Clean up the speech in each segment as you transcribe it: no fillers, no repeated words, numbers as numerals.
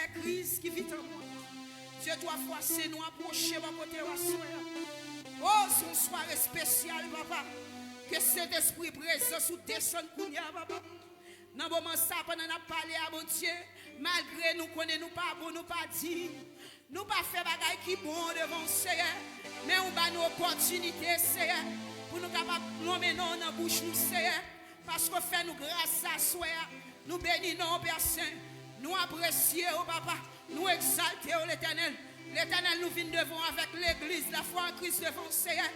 les crises qui vivent en moi. Dieu, 3 fois, c'est nous approcher mon côté au soir. Oh, c'est une soirée spéciale, papa. Que cet esprit présent sous descend Kounia, papa. Dans le moment ça, pendant qu'on a parlé à mon Dieu, malgré nous connaissons pas bon, nous pas dit, nous pas fait bagaille qui bon devant le Seigneur, mais on a une opportunité, Seigneur, pour nous capables de nommer dans la bouche, nous, Seigneur, parce qu'on fait nous grâce à soi, nous bénissons Père Saint, nous apprécions, papa, nous exaltons l'Éternel. L'Éternel nous vient devant avec l'église, la foi en Christ devant le Seigneur.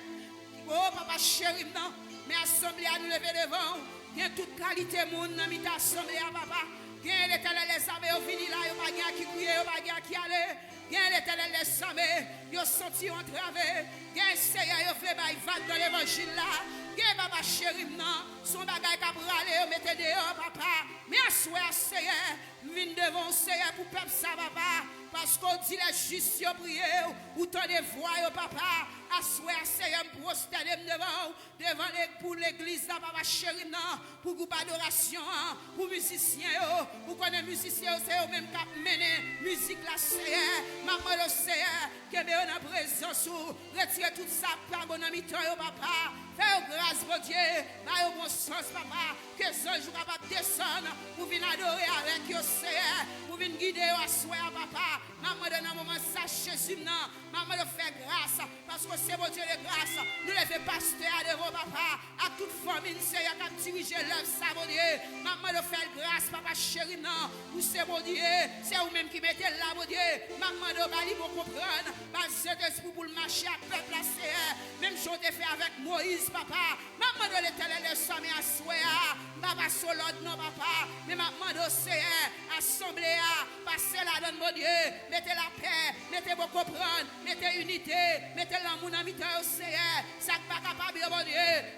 Oh, papa chéri, non, mais assemblée à nous lever devant. Il y a toute qualité monde dans notre assemblée à papa. Il y a l'Éternel des armées, au fini là, il n'y a pas qui crier, il n'y a pas qui aller. Il y a l'Éternel des armées, il y a senti entravé. Il y a Seigneur, il fait bail dans l'évangile là. Il y a papa chéri, non, son bagage qui a brûlé, mettez dehors papa. Mais à soi, Seigneur, viens devant Seigneur pour peuple ça papa. Parce qu'on dit les justes prier, ou t'en des voix, papa. À soi, Seigneur, prosterner devant pour l'église, papa chéri, pour groupe adoration, pour musiciens, pour connaître musiciens, c'est eux même qui mené musique là, Seigneur. Maman, le Seigneur, que bien en présence, retirez tout ça, par mon ami, papa. Fais grâce, mon Dieu, par bon sens, papa. Que ce jour capable descendre pour venir adorer avec vous, Seigneur, pour venir guider à soi, papa. Maman, dans un moment, ça, Jésus, non. Maman, le fait grâce, parce que c'est mon Dieu de grâce. Nous levons pasteur devant papa, à toute famille, Seigneur, qui a dirigé l'œuvre, ça, mon Dieu. Maman, le fait grâce, papa chéri, non. Vous, c'est mon Dieu, c'est vous-même qui mettez là, mon Dieu. Maman, de bali pour comprendre, parce que cet esprit pour le marcher à peuple, là, Seigneur. Même chose fait avec Moïse, papa. Maman, de l'éternel, le sommet à souhait, papa, solode, non, papa. Mais maman, de Seigneur, assemblée, passez là, dans mon Dieu. Mettez la paix, mettez vous comprendre, mettez unité, mettez l'amour dans au Seigneur. Ça n'est pas capable, mon Dieu.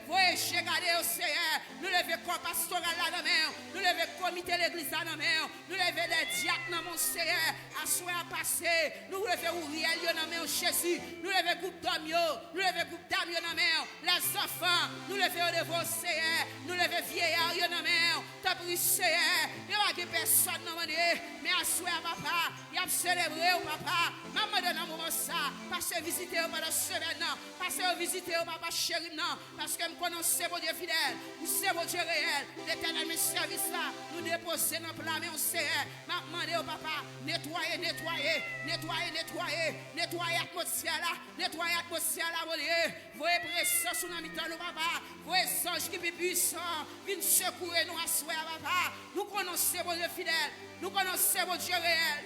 Voyez, regarder au Seigneur. Nous levons corps pastoral là dans main. Nous levons comité l'église là dans main. Nous levons les diacres dans mon Seigneur. À soi à passer. Nous levons Ouriel dans main Jésus. Nous levons groupe d'hommes. Nous levons groupe d'âmes dans main. Les enfants. Nous levons devant Seigneur. Nous levons vieillards dans main. T'as pris Seigneur. Il n'y a pas personne dans mon Dieu. Mais à soi papa. Il y a célébré au papa. Maman donne un moment ça. Passez visiter au pendant semaine. Passez visiter au papa chéri. Parce que nous connaissons mon Dieu fidèle. Nous sommes mon Dieu réel. L'éternel mes services là. Nous déposons dans le plan. Mais on sait. Maman demande au papa. Nettoyer, nettoyer. Nettoyer, nettoyer. Nettoyer l'atmosphère là. Nettoyer l'atmosphère là mon Dieu. Voyez pression sur la mi-temps papa. Voyez songe qui est puissant. Viens secourir nous à soi papa. Nous connaissons mon Dieu fidèle. Nous connaissons mon Dieu réel.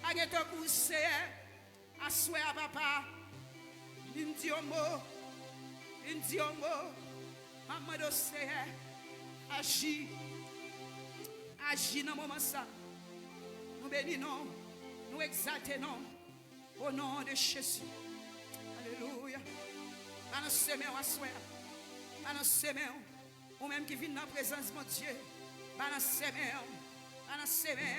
Aguette pour Seigneur. Assois papa. Il me dit un mot. Il me dit un mot. Maman de Seigneur. Agis. Agis dans le moment ça. Nous bénissons. Nous exaltons. Au nom de Jésus. Alléluia. Balancez mes assois. Balancez mes. Ou même qui vient dans la présence de mon Dieu. Balancez mes. Balancez mes.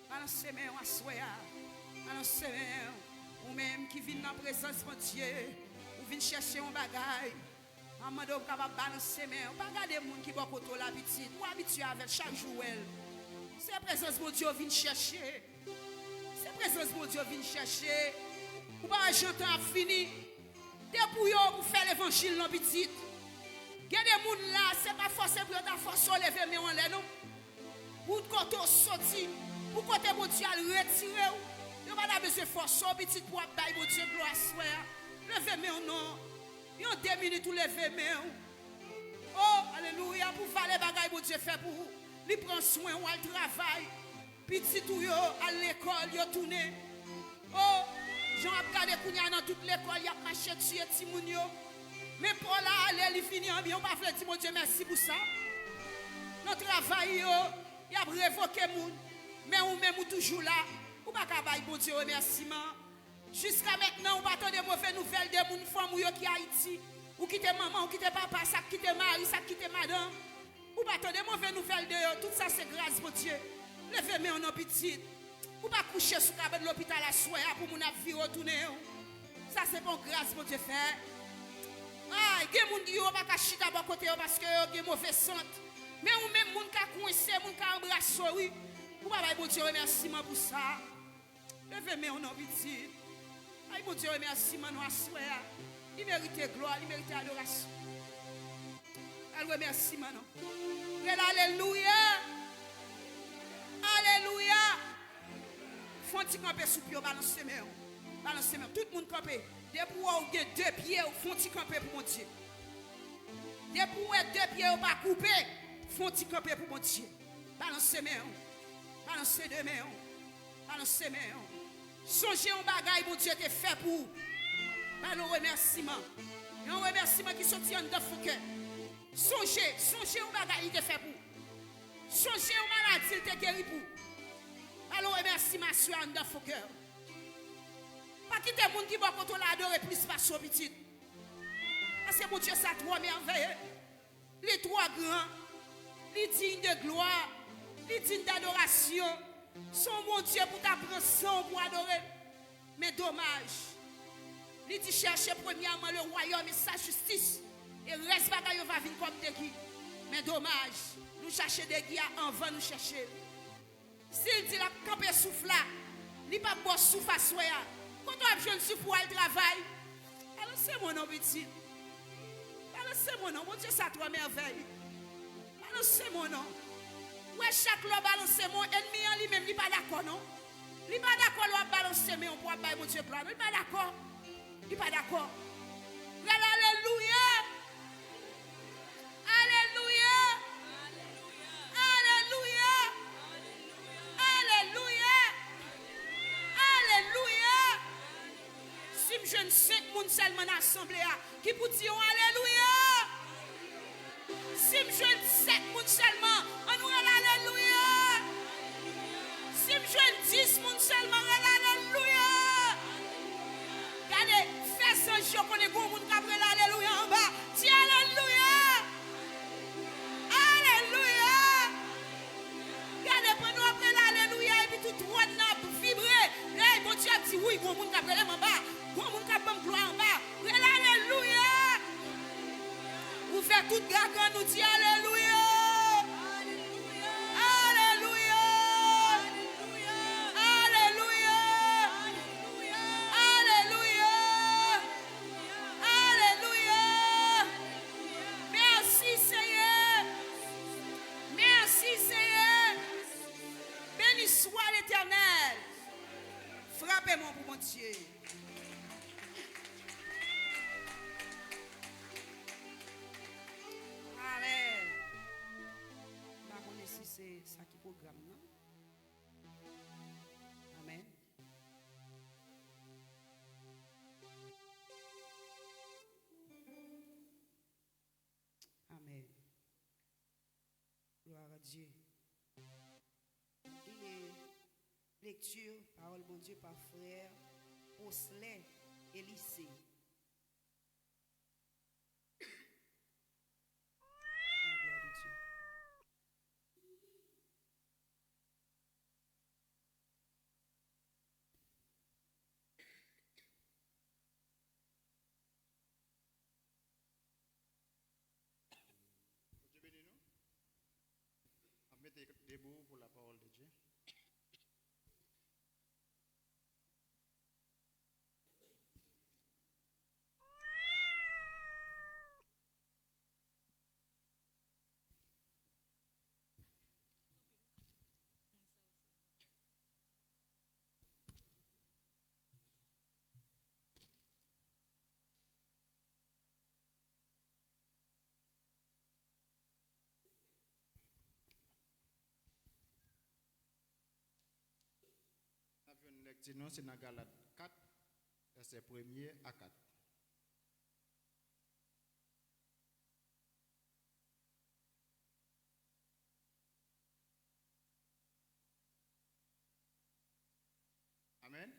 Balancez mes assoya, balancez mes, ou même qui vient dans la présence de Dieu, ou vient chercher un bagage, maman doit capable balancer mes, ou pas regarder les gens qui vont côté la petite, ou habitué avec chaque jour c'est la présence de Dieu vient chercher, c'est la présence de Dieu vient chercher, ou pas chanter à fini, dépouiller pour faire l'évangile dans petite, il y a des gens là, c'est pas forcément pour ta force lever mais on les non, pour côté sorti. Pour côté mon Dieu à retirer, il va avoir besoin de force, petit pour bailler mon Dieu gloire soir. Levez-moi non. Il y a 2 minutes pour lever-moi. Oh, alléluia, pour faire les bagailles mon Dieu fait pour vous. Il prend soin, ou il travaille. Petit tout yo à l'école, yo tourné. Oh, j'en ai regardé dans toute l'école, il y a marché dessus petit moun yo. Mais pour là, il finit en bien, on va faire mon Dieu merci pour ça. Notre travail yo, il a révoqué moun. Mais ou même toujours là, ou pas qu'à bailler bon Dieu remerciement. Jusqu'à maintenant, on pas attendre de mauvaises nouvelles de mon femme qui Haïti, ou qui te maman, ou qui te papa, ça qui te mari, ça qui te madame. Ou pas attendre de mauvaises nouvelles de eux. Tout ça c'est grâce mon Dieu. Levez-moi en petit. Ou pas coucher sous cabane de l'hôpital à soir pour mon vie retourner. Ça c'est bon grâce mon Dieu fait. Ah, il y a des gens qui ne sont pas chita à côté parce que ils ont mauvais santé. Mais ou même moun ka coincé, moun ka embrassé, oui. Ou pas bon Dieu remerciement pour ça. Levez-moi en nom petit. Aïe bon Dieu remerciement nous assoir. Il mérite gloire, il mérite adoration. Remerciement non. Alléluia. Alléluia. Font-ils camper sous pied, balancer main. Balancer main. Tout le monde camper. Depuis où vous avez deux pieds, font-ils camper pour mon Dieu. Depuis où vous avez deux pieds, vous pas couper, font-ils camper pour mon Dieu. Balancez main. Balancez deux mains. Balancez main. Songez un bagage, mon Dieu, te fait pour vous. Un remerciement. Un remerciement qui sortit en dedans de cœur. Songez un bagage, il te fait pour vous. Songez un maladie, il te guéri pour vous. Alors remerciement sur en dedans de cœur. Pas quitter les gens qui vont contre l'adorer plus parce que petit. Parce que mon Dieu, ça trois merveilleux. Les trois grands. Les dignes de gloire. Les dignes d'adoration. Son mon Dieu pour t'apprendre son pour adorer. Mais dommage. Il dit chercher premièrement le royaume et sa justice. Et le reste va venir comme des guides. Mais dommage. Nous cherchons des guides avant nous chercher. S'il dit la camper souffle là. Il pas bon souffle à soi. Quand on a besoin de souffle pour aller travailler. Alors c'est mon nom petit. Alors c'est mon nom. Mon Dieu, ça trois merveilles. Alors c'est mon nom. Ouais, chaque loi balance mon ennemi en lui-même, il n'est pas d'accord, non? Il n'est pas d'accord, loi balance mais on pourra pas mon Dieu gloire. Il n'est pas d'accord. Il n'est pas d'accord. Alléluia. Alléluia. Alléluia. Alléluia. Alléluia. Si je ne sais que mon seulement dans l'assemblée qui pour dire alléluia. Si je ne sais que mon seulement on nous alléluia. Si je ne 10 mon seulement alléluia. Regardez, fais sans jour qu'on est bon moun kapre alléluia en bas. Dis alléluia. Alléluia. Regardez pendant après l'alléluia et puis tout droit n'a vibrer. Là bon Dieu dit oui, bon moun kapre en bas. Bon moun kapre gloire en bas. Alléluia. Vous faites toute gargane nous dit alléluia. Soit l'Éternel. Frappez-moi pour mon Dieu. Amen. Je ne sais pas si c'est ça qui programme, non? Amen. Amen. Gloire à Dieu. Lecture, parole bon Dieu par frère Oslet et lycée. Dieu bénisse nous. On met debout pour la parole de Dieu. Une lecture, c'est dans Galates 4, verset 1er à 4. Amen.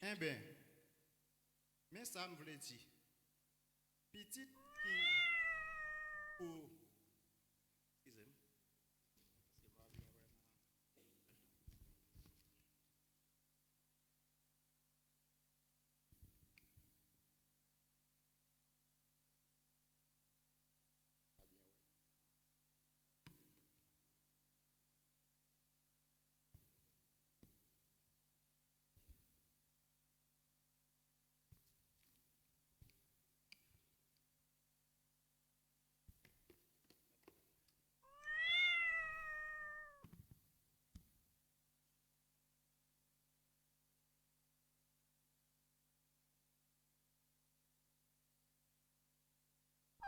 Eh bien, mais ça me voulait dire, petite qui pour. Excusez-moi.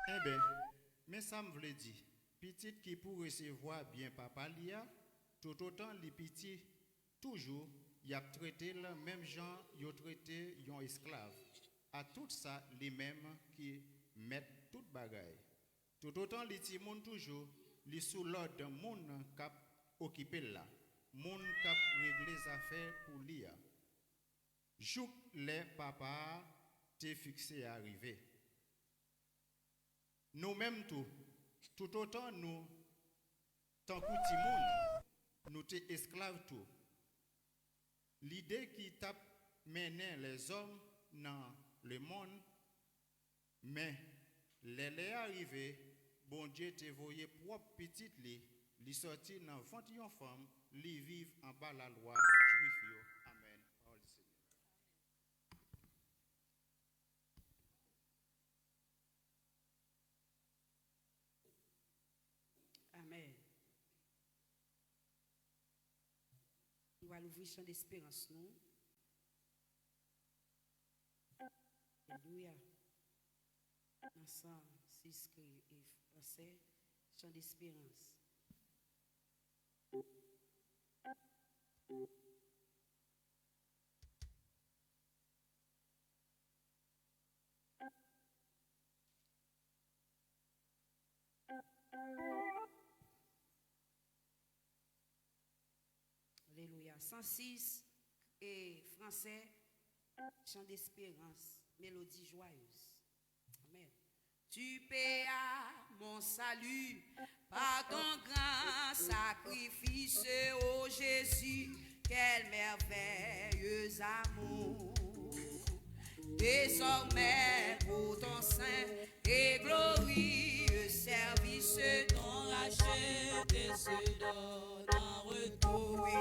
Eh bien, mais ça me veut dire, petit qui pour recevoir bien papa lia, tout autant les petits, toujours, y a traité le même gens, y a traité yon esclave. À tout ça, les mêmes qui mettent toute bagaille. Tout autant les petits moun toujours, les sous l'ordre moun cap occupé là, moun cap régler les affaires pour lia. Jouk les papa t'es fixé à arriver. Nous-mêmes tout autant nous, tant que petit monde, nous t'es esclaves tout. L'idée qui tape mené les hommes dans le monde, mais les arrivés, bon Dieu te voyé propre petite li sorti dans 21 femmes, li vivent en bas la loi juif yo. Amen. Parole du Seigneur. Amen. On va l'ouvrir chant d'espérance, nous. Alléluia. Ensemble, c'est ce que est français, chant d'espérance. Alléluia. 106 et français, chant d'espérance, mélodie joyeuse. Amen. Tu payas mon salut par ton grand sacrifice, ô Jésus, quel merveilleux amour. Désormais pour ton saint et glorieux service, ton rachet se donne en retour. Oui,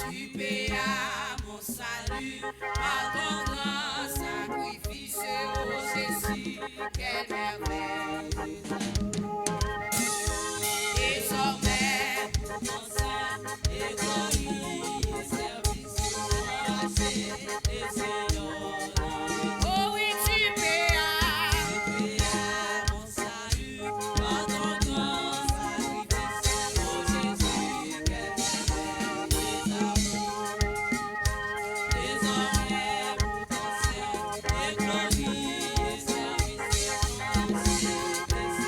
tu payas mon salut par ton grand sacrifice, ô Jésus, quel merveilleux amour. Désormais pour ton saint et glorieux service, ton rachet se donne. Oh oui, tu payas mon salut par ton grand sacrifice, ô Jésus, quel merveilleux amour. Désormais pour ton saint et glorieux service, ton rachet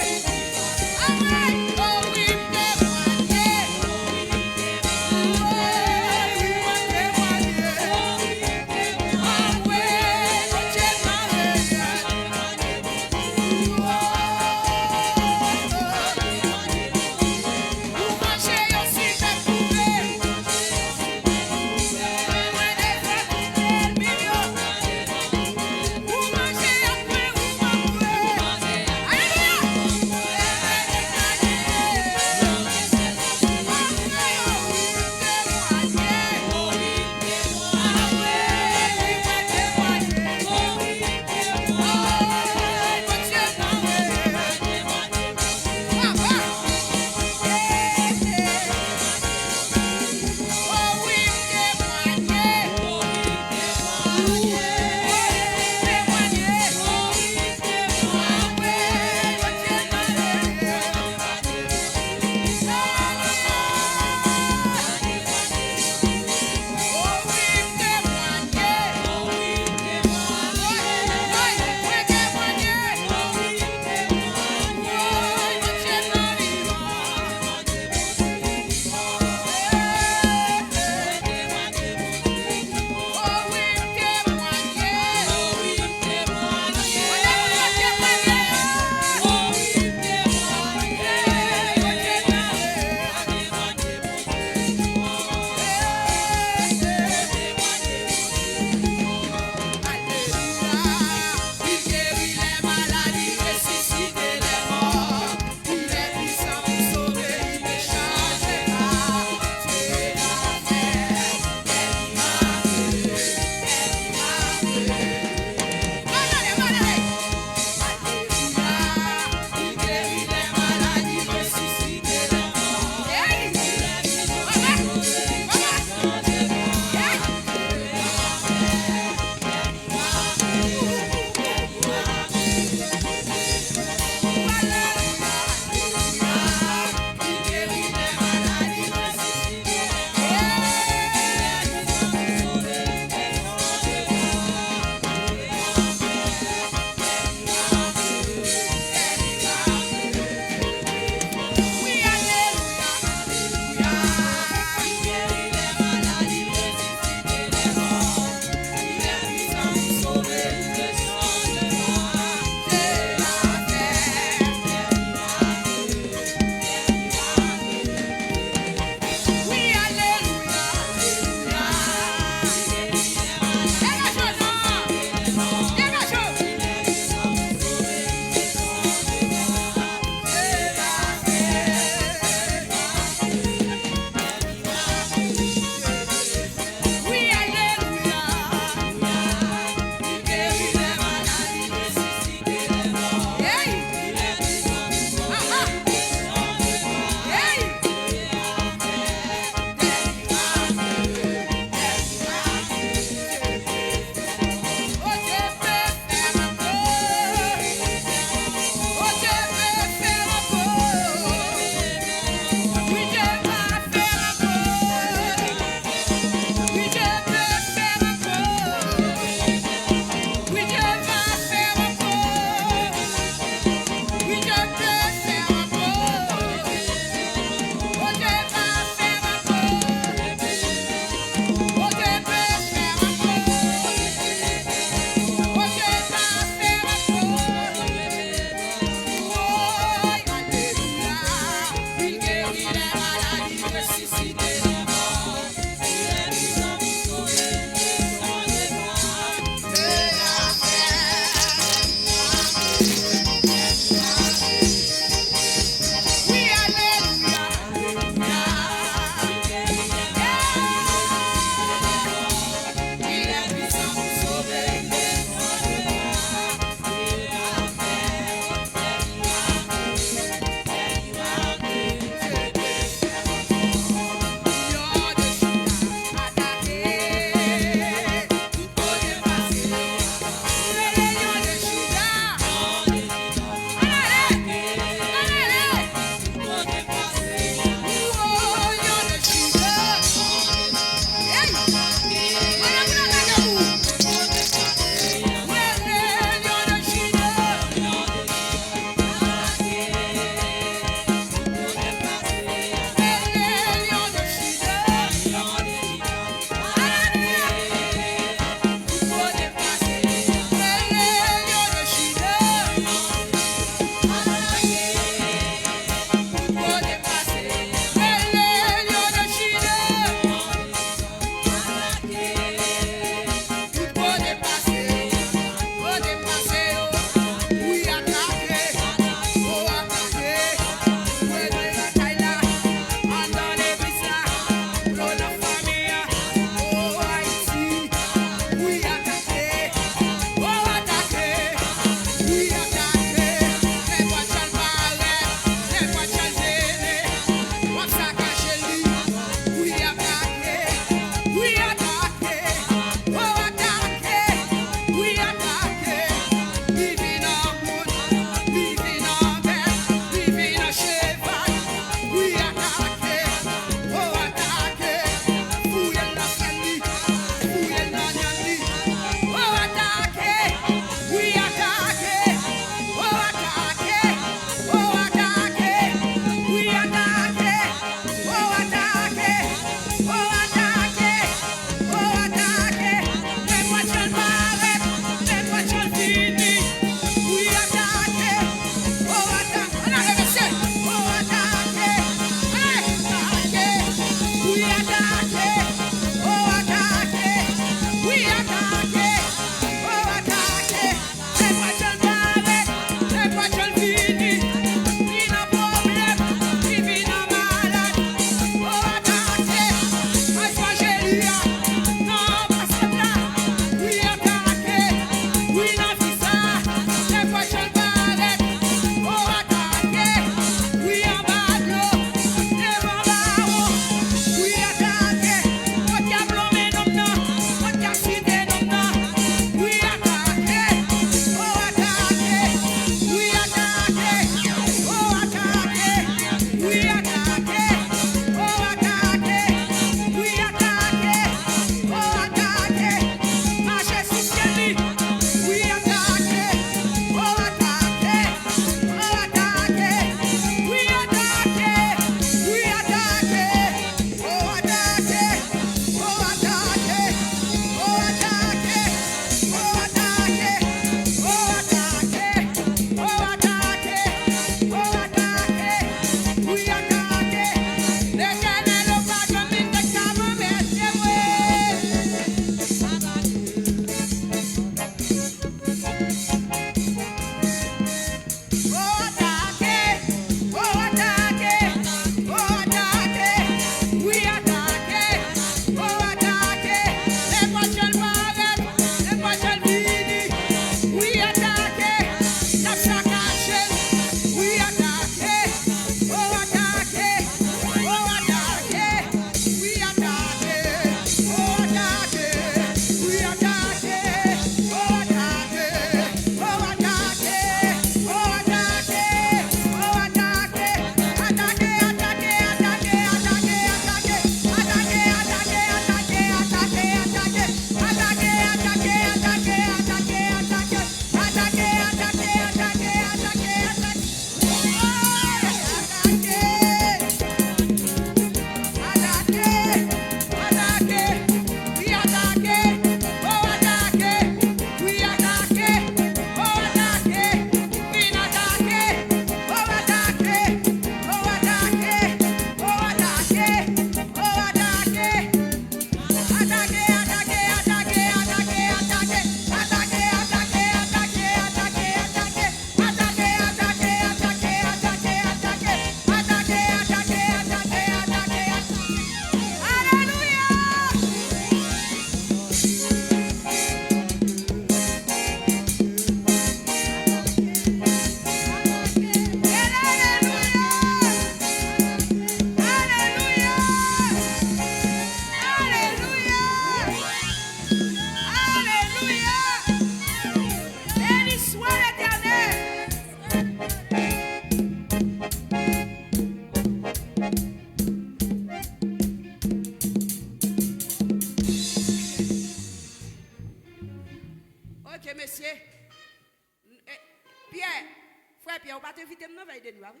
Pierre, ou pas t'inviter dans veille de nuit, oui?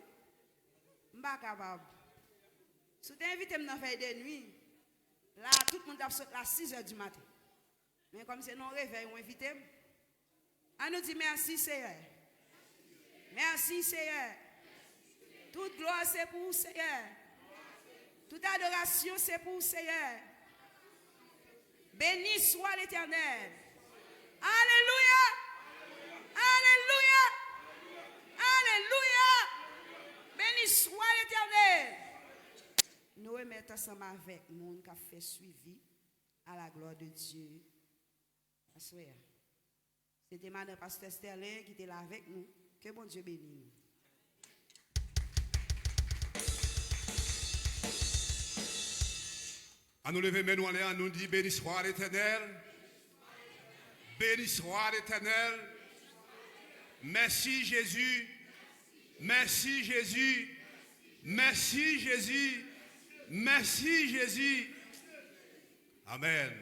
M'pas capable. Si tu invité dans veille de nuit, là tout le monde a sauté à 6h du matin. Mais comme c'est non réveil, on invite. On nous dit merci Seigneur. Merci Seigneur. Toute gloire c'est pour Seigneur. Toute adoration c'est pour Seigneur. Béni soit l'Éternel. Alléluia. Alléluia. Alléluia. Béni soit l'Éternel. Nous remettons ensemble avec le monde qui a fait suivi à la gloire de Dieu. C'était Madame Pasteur Sterling qui était là avec nous. Que bon Dieu bénisse nous. À nous lever maintenant, à nous dire béni soit l'Éternel. Béni soit l'Éternel. Merci Jésus. Merci Jésus. Merci Jésus. Merci Jésus. Amen.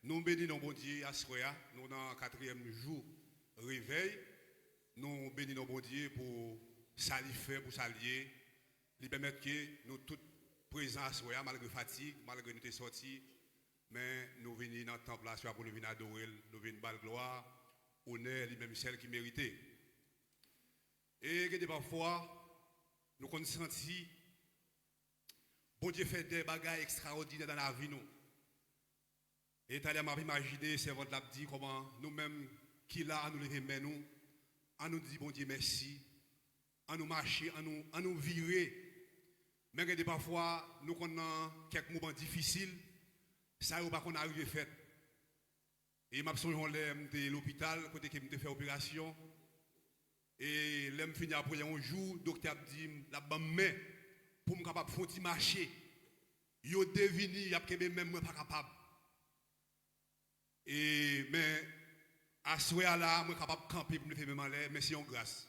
Nous bénissons bon Dieu à Soya. Nous dans le 4e jour réveil. Nous bénissons bon Dieu pour s'allier, pour s'allier. Il permet que nous tous présents à Soya, malgré fatigue, malgré nous sommes sortis. Mais nous venons dans le temple là pour nous venir adorer, nous venons bal gloire, honneur, lui-même celle qui méritait. Et que parfois, nous avons senti, bon Dieu fait des bagages extraordinaires dans la vie. Nous. Et tu as imaginé, c'est votre dit comment nous-mêmes qui là, à nous lever mais nous, à nous dire bon Dieu merci, à nous marcher, à nous virer. Mais que parfois, nous avons quelques moments difficiles, ça n'est pas qu'on arrive à faire. Et je me souviens de l'hôpital, côté que je fait opération. Et je fini après un jour, le docteur a dit, la main pour me capable de faire marcher. Yo devini, il y a même pas capable. Et mais à ce là, je suis capable de camper pour me faire même en l'air, mais c'est en grâce.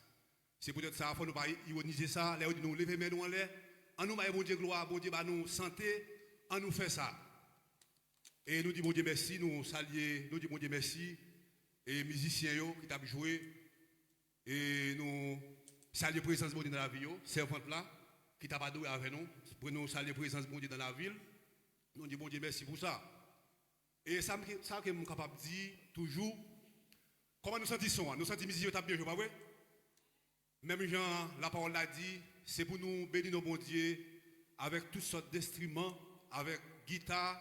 C'est peut-être ça, il faut nous pas ironiser ça, là où nous lever nous en l'air, en nous bon Dieu gloire, bon Dieu nous santé, en nous fait ça. Et nous disons bon Dieu merci, nous saluons, nous disons bon Dieu merci, et musiciens qui t'a joué, et nous saluons la présence de bon Dieu dans la vie, servante là, qui t'a pas doué avec nous, pour nous saluer la présence de bon Dieu dans la ville, nous disons bon Dieu merci pour ça. Et ça que je suis capable de dire toujours, comment nous sentons, nous sentons musiciens qui bien joué, pas vrai? Même Jean, la parole l'a dit, c'est pour nous bénir nos bon Dieu avec toutes sortes d'instruments, avec guitare,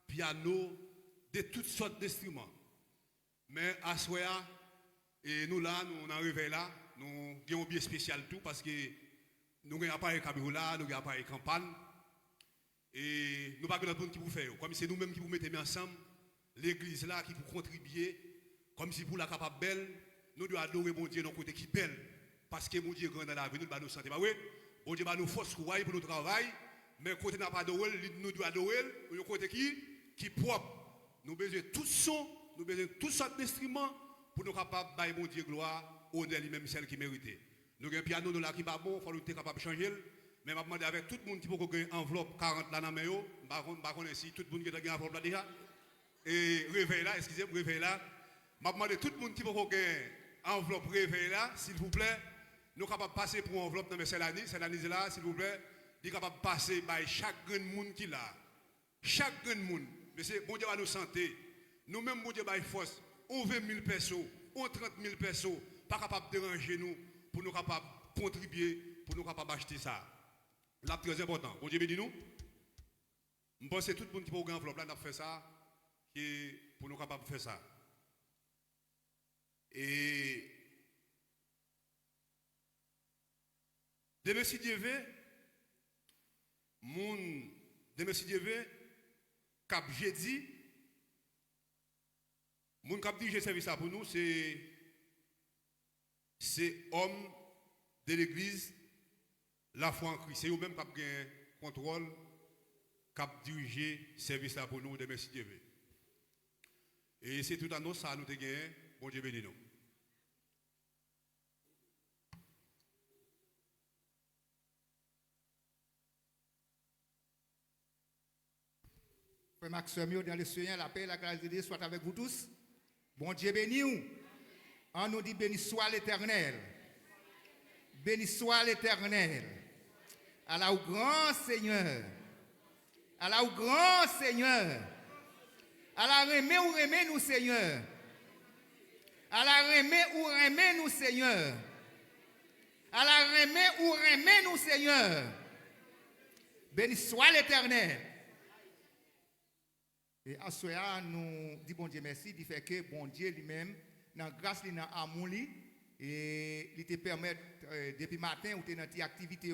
piano, de toutes sortes d'instruments. Mais à Soya, et nous là, nous en réveil là, nous avons un bien spécial tout parce que nous avons un appareil caméra, nous avons un appareil campagne. Et nous n'avons pas de monde qui vous fait. Comme c'est nous-mêmes qui vous mettons ensemble, l'église là qui vous contribuer, comme si vous la capable belle, nous devons adorer mon Dieu dans le côté qui belle. Parce que mon Dieu est grand dans la vie, nous devons nous sentir. Bah oui, mon Dieu va nous force pour nous travail, mais côté n'a pas adorer, nous devons adorer, le côté qui est propre. Nous avons besoin de tout son, nous avons besoin de toutes sortes d'instruments pour nous capables de mon Dieu gloire, honneur lui-même celle qui méritait. Nous avons un piano là qui n'est pas bon, il faut nous être capable de changer. Mais je vais demander avec tout le monde qui peut avoir une enveloppe 40 là dans le mail, je ne sais si tout le monde qui a une enveloppe là déjà. Et réveil là, excusez-moi, réveil là. Je vais demander tout le monde qui peut avoir une enveloppe réveil là, s'il vous plaît. Nous sommes capables de passer pour une enveloppe dans cette année là, s'il vous plaît. Nous sommes capables de passer par chaque grand monde qui est là. Chaque grand monde. Mais c'est bon Dieu va nous santé. Nous-mêmes, bon Dieu va force. On 20 000 personnes, on 30 000 personnes, pas capables de déranger nous, pour nous capables de contribuer, pour nous capables d'acheter ça. Là, très important. Bon Dieu bénit nous. Je pense que tout le monde qui peut avoir une enveloppe là, n'a fait ça, pour nous capables de faire ça. Et de merci Dieu, cap jeudi, mon cap dit j'ai servi ça pour nous, c'est homme de l'église, la foi en Christ. C'est eux-mêmes qui ont un contrôle, qui ont dirigé service là pour nous, de merci Dieu. Et c'est tout à nous, ça nous a gagné, bon Dieu béni nous. Frère Maxime, dans le Seigneur, la paix et la grâce de Dieu soit avec vous tous. Bon Dieu béni nous. On nous dit béni soit l'Éternel. Béni soit l'Éternel. Allah au grand Seigneur. Allah au grand Seigneur. Allah remet ou remet nous Seigneur. Allah remet ou remet nous Seigneur. Allah remet ou remet nous Seigneur. Béni soit l'Éternel. Et à ce moment, nous disons bon Dieu merci, il fait que bon Dieu lui-même, dans la grâce, dans l'amour, et il te permet, depuis matin, ou tu es dans tes activités,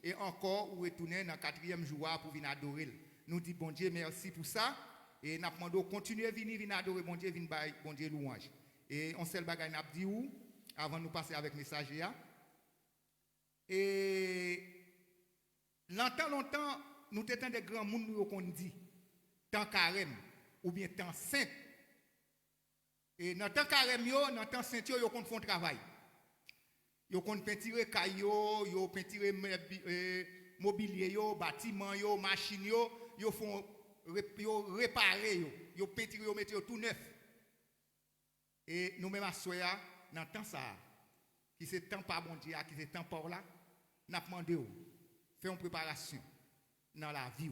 et encore, ou retourner dans le 4e jour pour venir adorer. Nous disons bon Dieu merci pour ça, et nous demandons de continuer à venir adorer bon Dieu, venir bon Dieu louange. Et on sait le bagage, nous dit où, avant de nous passer avec le messager. Et longtemps, nous étions des grands mondes qu'on dit. Temps carême ou bien temps saint. Et dans temps carême dans temps saint yo kon font travail. Yo kon peinturer caillou, yo peinturer mobilier yo, bâtiment yo, machine yo font réparer yo peinturer yo mettre tout neuf. Et nous même à soya dans temps ça qui c'est temps pas bon Dieu, qui c'est temps pour là, n'a demandé faire une préparation dans la vie.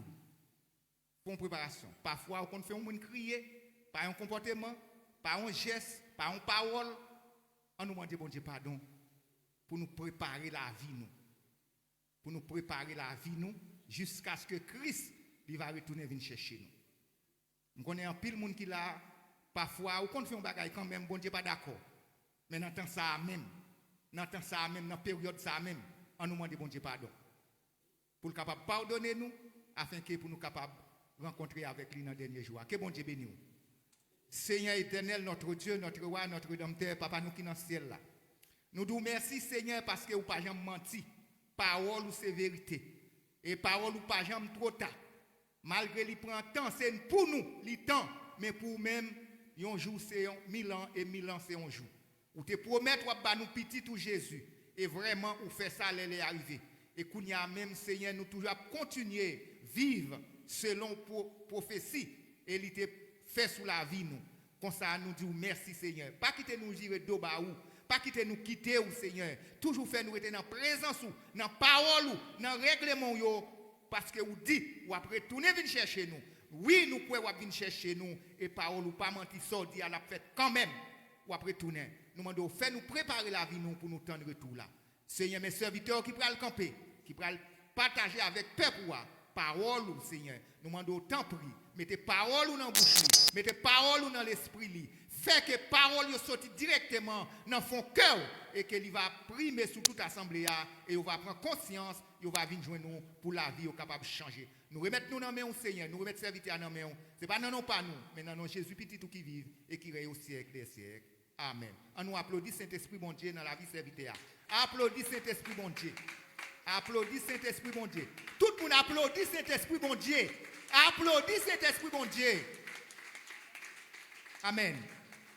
Pour une préparation. Parfois, on fait un monde crier, par un comportement, par un geste, par une parole. On nous demande bon Dieu pardon pour nous préparer la vie nous. Pour nous préparer la vie nous jusqu'à ce que Christ il va retourner venir chercher nous. On connaît un pile monde qui là parfois ou qu'on fait un bagage quand même bon Dieu pas d'accord. Mais dans temps ça même, dans période ça même, on nous demande bon Dieu pardon. Pour capable pardonner nous afin que pour nous capable rencontrer avec lui dans le dernier jour. Que bon Dieu bénisse. Seigneur éternel, notre Dieu, notre roi, notre Rédempteur, Papa nous qui dans le ciel là. Nous disons merci Seigneur parce que vous n'avez pas jamais menti. Parole ou c'est vérité. Et parole ou pas jamais trop tard. Malgré qu'il prend temps, c'est pour nous, le temps. Mais pour même, un jour c'est 1000 ans et 1000 ans c'est un jour. Ou te promettre ou nous petit tout Jésus. Et vraiment, ou fait ça, elle est arrivée. Et qu'on y a même Seigneur, nous toujours continuer vivre selon prophétie, et il était fait sous la vie nous. Comme ça, nous disons merci Seigneur. Pas quitter nous gérer dos bas ou, pas quitter nous quitter ou Seigneur. Toujours faire nous être dans la présence ou, dans la parole ou, dans le règlement ou, parce que vous dites, ou après tourner venir chercher nous. Oui, nous pouvons venir chercher nous, et parole ou pas mentir, sortir à la fête quand même, ou après tourner. Nous demandons, faire nous préparer la vie nous pour nous tendre retour là. Seigneur, mes serviteurs qui prennent le camper, qui prennent partager avec peuple parole, Seigneur. Nous demandons autant prix. Mettez parole dans la bouche, mettez parole dans l'esprit. Fait que parole sorte directement dans son cœur et qu'il va primer sur toute assemblée et on va prendre conscience, il va venir joindre nous pour la vie capable de changer. Nous remettons nous dans main au Seigneur, nous remettons serviteur dans main. Ce n'est pas non pas nous, mais dans Jésus petit tout qui vit et qui règne au siècle des siècles. Amen. On nous applaudit Saint-Esprit bon Dieu dans la vie serviteur. Applaudis Saint-Esprit bon Dieu. Applaudis Saint-Esprit bon Dieu. Tout le monde applaudit Saint-Esprit bon Dieu. Applaudis Saint-Esprit bon Dieu. Amen.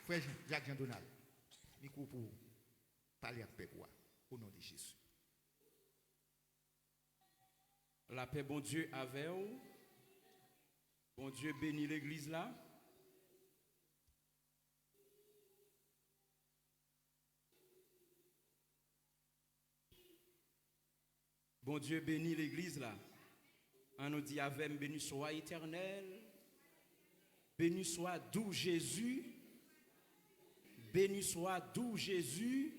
Frère Jacques-Jean Donald, micro pour parler avec peuple au nom de Jésus. La paix bon Dieu avec vous. Bon Dieu bénit l'église là. Bon Dieu bénit l'église là. On nous dit avec béni soit éternel. Béni soit doux Jésus. Béni soit doux Jésus.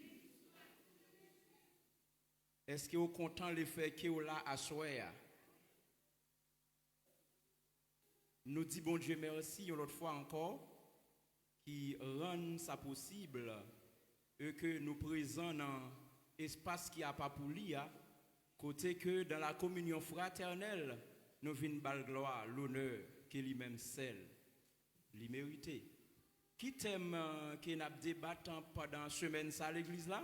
Est-ce que vous êtes content le fait que vous là à soir? Nous dit bon Dieu merci une autre fois encore qui rend ça possible et que nous présents dans l'espace qui a pas pour lui. Côté que dans la communion fraternelle, nous venons bal gloire, l'honneur que lui-même seul, lui mérité. Qui t'aime que nous débattons pendant semaine ça à l'église là?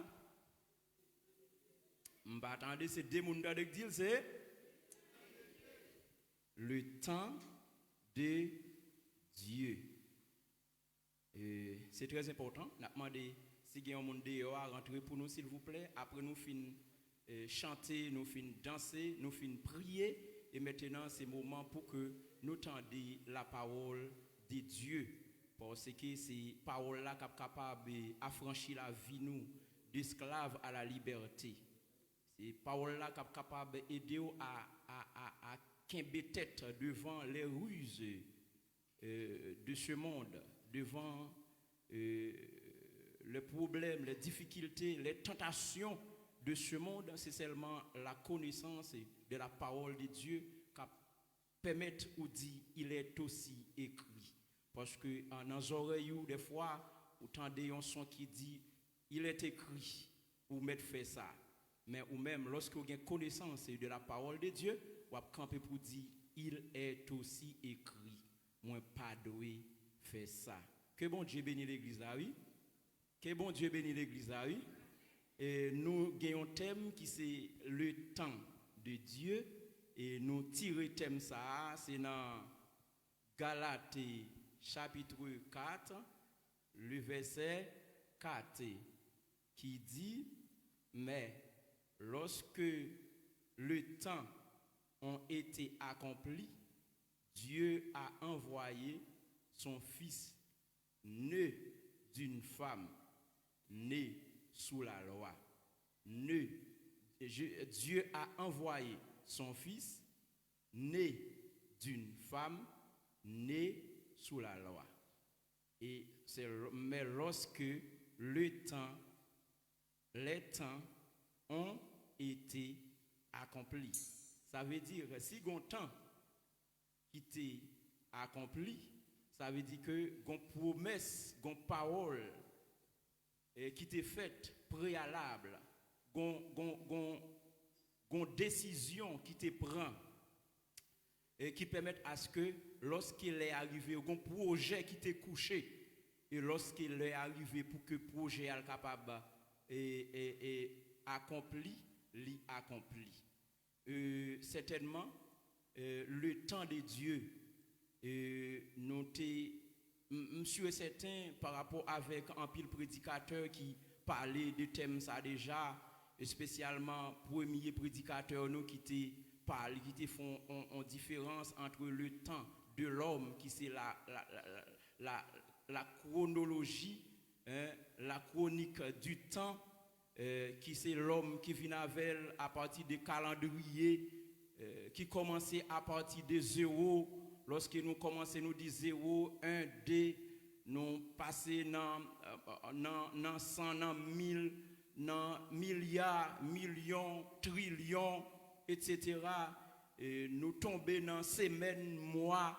M'attendez c'est deux mondes de dire c'est le temps de Dieu. Et c'est très important. Nous demandé si il y a un monde à rentrer pour nous s'il vous plaît. Après nous finissons chanter, nous finissons danser, nous finissons prier. Et maintenant, c'est le moment pour que nous tendions la parole de Dieu. Parce que c'est parole là qui est capable d'affranchir la vie nous, d'esclaves à la liberté. C'est parole là qui est capable d'aider à camber tête devant les ruses de ce monde, devant les problèmes, les difficultés, les tentations de ce monde. C'est seulement la connaissance de la parole de Dieu qui permet ou dit il est aussi écrit. Parce que dans nos oreilles, des fois, vous entendez un son qui dit il est écrit, ou mettre fait ça. Mais ou même lorsque vous avez connaissance de la parole de Dieu, vous avez campé pour dire il est aussi écrit. Moi pas doué faire ça. Que bon Dieu bénisse l'église là, oui. Que bon Dieu bénisse l'église là, oui. Et nous avons un thème qui c'est le temps de Dieu. Et nous tirons thème ça, c'est dans Galates chapitre 4, le verset 4, qui dit, mais lorsque le temps a été accompli, Dieu a envoyé son Fils, né d'une femme, né sous la loi. Dieu a envoyé son Fils, né d'une femme, né sous la loi. Mais lorsque les temps ont été accomplis. Ça veut dire, si un temps qui était accompli, ça veut dire que une promesse, une parole qui était faite préalable, une décision qui te prend et qui permet à ce que lorsqu'il est arrivé, un projet qui t'est couché, et lorsqu'il est arrivé pour que le projet soit capable et accompli, l'accompli. Certainement, le temps de Dieu, monsieur est certain par rapport avec un pile prédicateur qui parlait de thème ça déjà, et spécialement premier prédicateur nous qui font une différence entre le temps de l'homme qui c'est la chronologie, la chronique du temps, qui c'est l'homme qui vient avec à partir des calendriers, qui commençait à partir de 0, lorsque nous commençons nous dire 0, 1, 2, nous passer dans 100, dans 1000, dans milliards, millions, trillions, etc. Et nous tomber dans semaines, mois,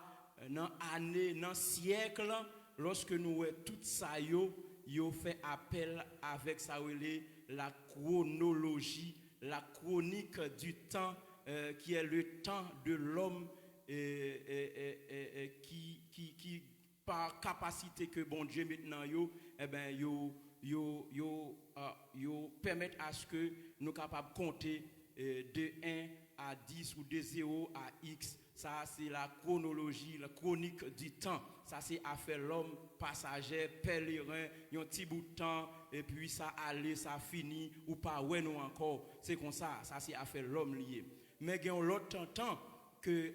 dans années, dans siècles, lorsque nous voyons tout ça, yo fait appel avec ça, la chronologie, la chronique du temps, qui est le temps de l'homme qui par capacité que bon Dieu maintenant permettent à ce que nous capables de compter de 1 à 10 ou de 0 à X. Ça, c'est la chronologie, la chronique du temps. Ça, c'est affaire l'homme, passager, pèlerin, un petit bout de temps, et puis ça allait, ça finit, ou pas, ouais, non encore. C'est comme ça, ça, c'est affaire l'homme lié. Mais il y a l'autre temps que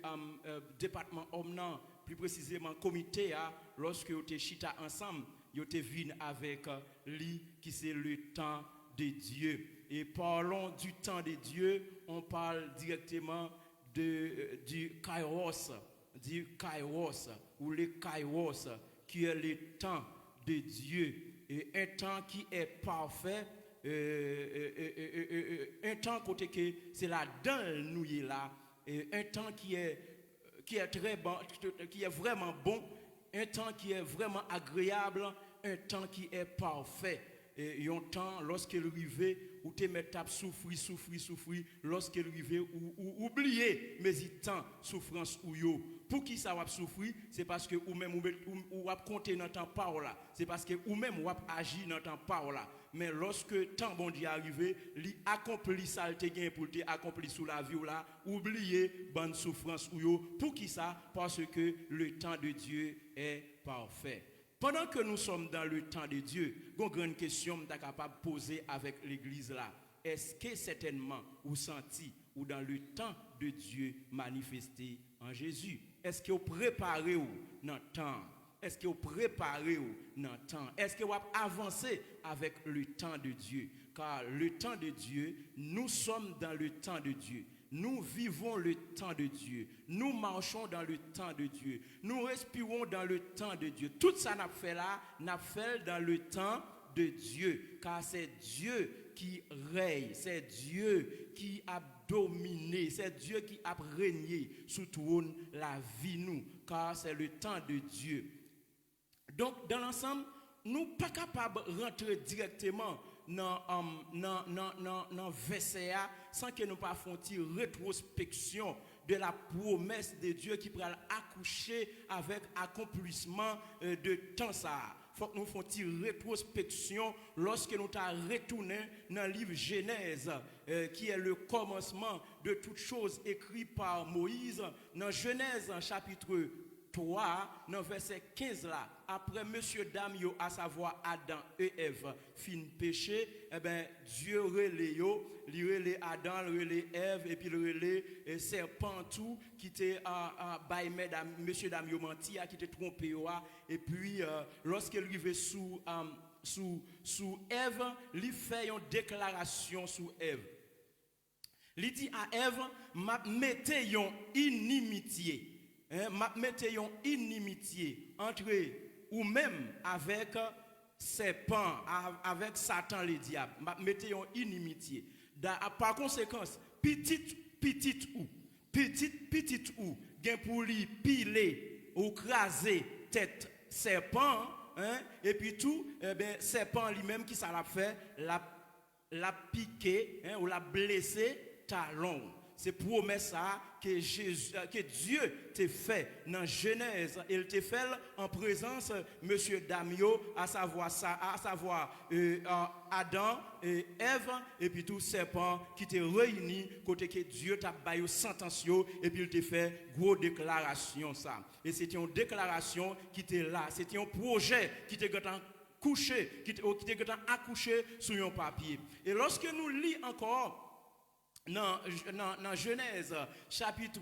département homme, plus précisément comité, lorsque vous êtes chita ensemble, vous êtes venu avec lui, qui c'est le temps de Dieu. Et parlons du temps de Dieu, on parle directement du kairos, ou le kairos, qui est le temps de Dieu, et un temps qui est parfait, un temps côté que c'est la dedans nous y est là, et un temps qui est très bon, qui est vraiment bon, un temps qui est vraiment agréable, un temps qui est parfait. Et un temps, lorsqu'il arrive, où tu mets à souffrir, lorsqu'il arrive, ou oublier, mais il temps souffrance ou yo. Pour qui ça va souffrir? C'est parce que ou même ou va compter dans temps par là. C'est parce que ou même ou va agir dans temps par là. Mais lorsque temps bon Dieu arrivé, il accomplit ça le gain pour te accomplir sous la vie là, oublier bonne souffrance ou yo. Pour qui ça? Parce que le temps de Dieu est parfait. Pendant que nous sommes dans le temps de Dieu, une grande question que nous sommes capables de poser avec l'église là. Est-ce que certainement vous sentez ou dans le temps de Dieu manifesté en Jésus? Est-ce que vous préparez dans le temps? Est-ce que vous préparez dans le temps? Est-ce que vous avancez avec le temps de Dieu? car le temps de Dieu, nous sommes dans le temps de Dieu. Nous vivons le temps de Dieu. Nous marchons dans le temps de Dieu. Nous respirons dans le temps de Dieu. Tout ça n'a fait là, n'a fait dans le temps de Dieu. Car c'est Dieu qui règne. C'est Dieu qui a dominé. C'est Dieu qui a régné sous trône la vie nous. Car c'est le temps de Dieu. Donc, dans l'ensemble, nous ne sommes pas capables de rentrer directement dans verset sans que nous pas fassions rétrospection de la promesse de Dieu qui pourra accoucher avec accomplissement de temps ça. Faut que nous fassions une rétrospection lorsque nous avons retourné dans le livre Genèse qui est le commencement de toutes choses écrites par Moïse. Dans Genèse chapitre 3, dans verset 15 là, après monsieur dame yo, à savoir Adam et Ève fin péché, eh ben Dieu relé yo, li relé Adam, relé Ève et puis le relé serpent tout qui était by mesdames monsieur dame yo menti qui était trompé yo, et puis lorsqu'il arrivait sous Ève, il fait une déclaration sous Ève. Il dit à Ève, m'a mettez une inimitié. Mettez une inimitié entre ou même avec serpent, avec Satan le diable. Mettez une inimitié. Par conséquent, petite ou, gen pour lui piler ou craser tête serpent, et puis tout, serpent lui-même qui ça l'a fait, l'a piqué ou l'a blessé talon. C'est promesse ça que Dieu t'a fait dans Genèse. Il t'a fait en présence de monsieur Damio, à savoir Adam et Ève, et puis tout serpent qui t'a réuni côté que Dieu t'a baillé sentence et puis il t'a fait gros déclaration ça. Et c'était une déclaration qui était là, c'était un projet qui était couché, qui était accouché sur un papier. Et lorsque nous lisons encore dans Genèse chapitre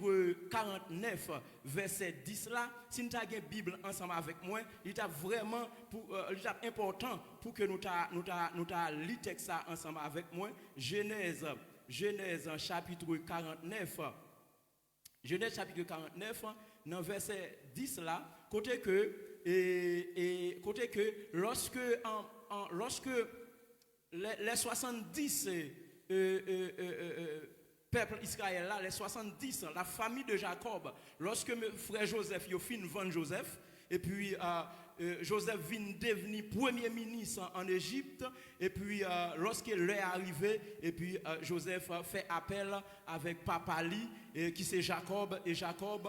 49 verset 10 là, si nous avons une Bible ensemble avec moi, il est vraiment important pour que nous lisons texte ça ensemble avec moi. Genèse chapitre 49 dans verset 10 là, côté que lorsque les 70 peuple Israël là, les 70, la famille de Jacob, lorsque frère Joseph, il fin vendre Joseph, et puis Joseph vient devenir premier ministre en Égypte, et puis lorsqu'il est arrivé, et puis Joseph fait appel avec papa li, qui c'est Jacob, et Jacob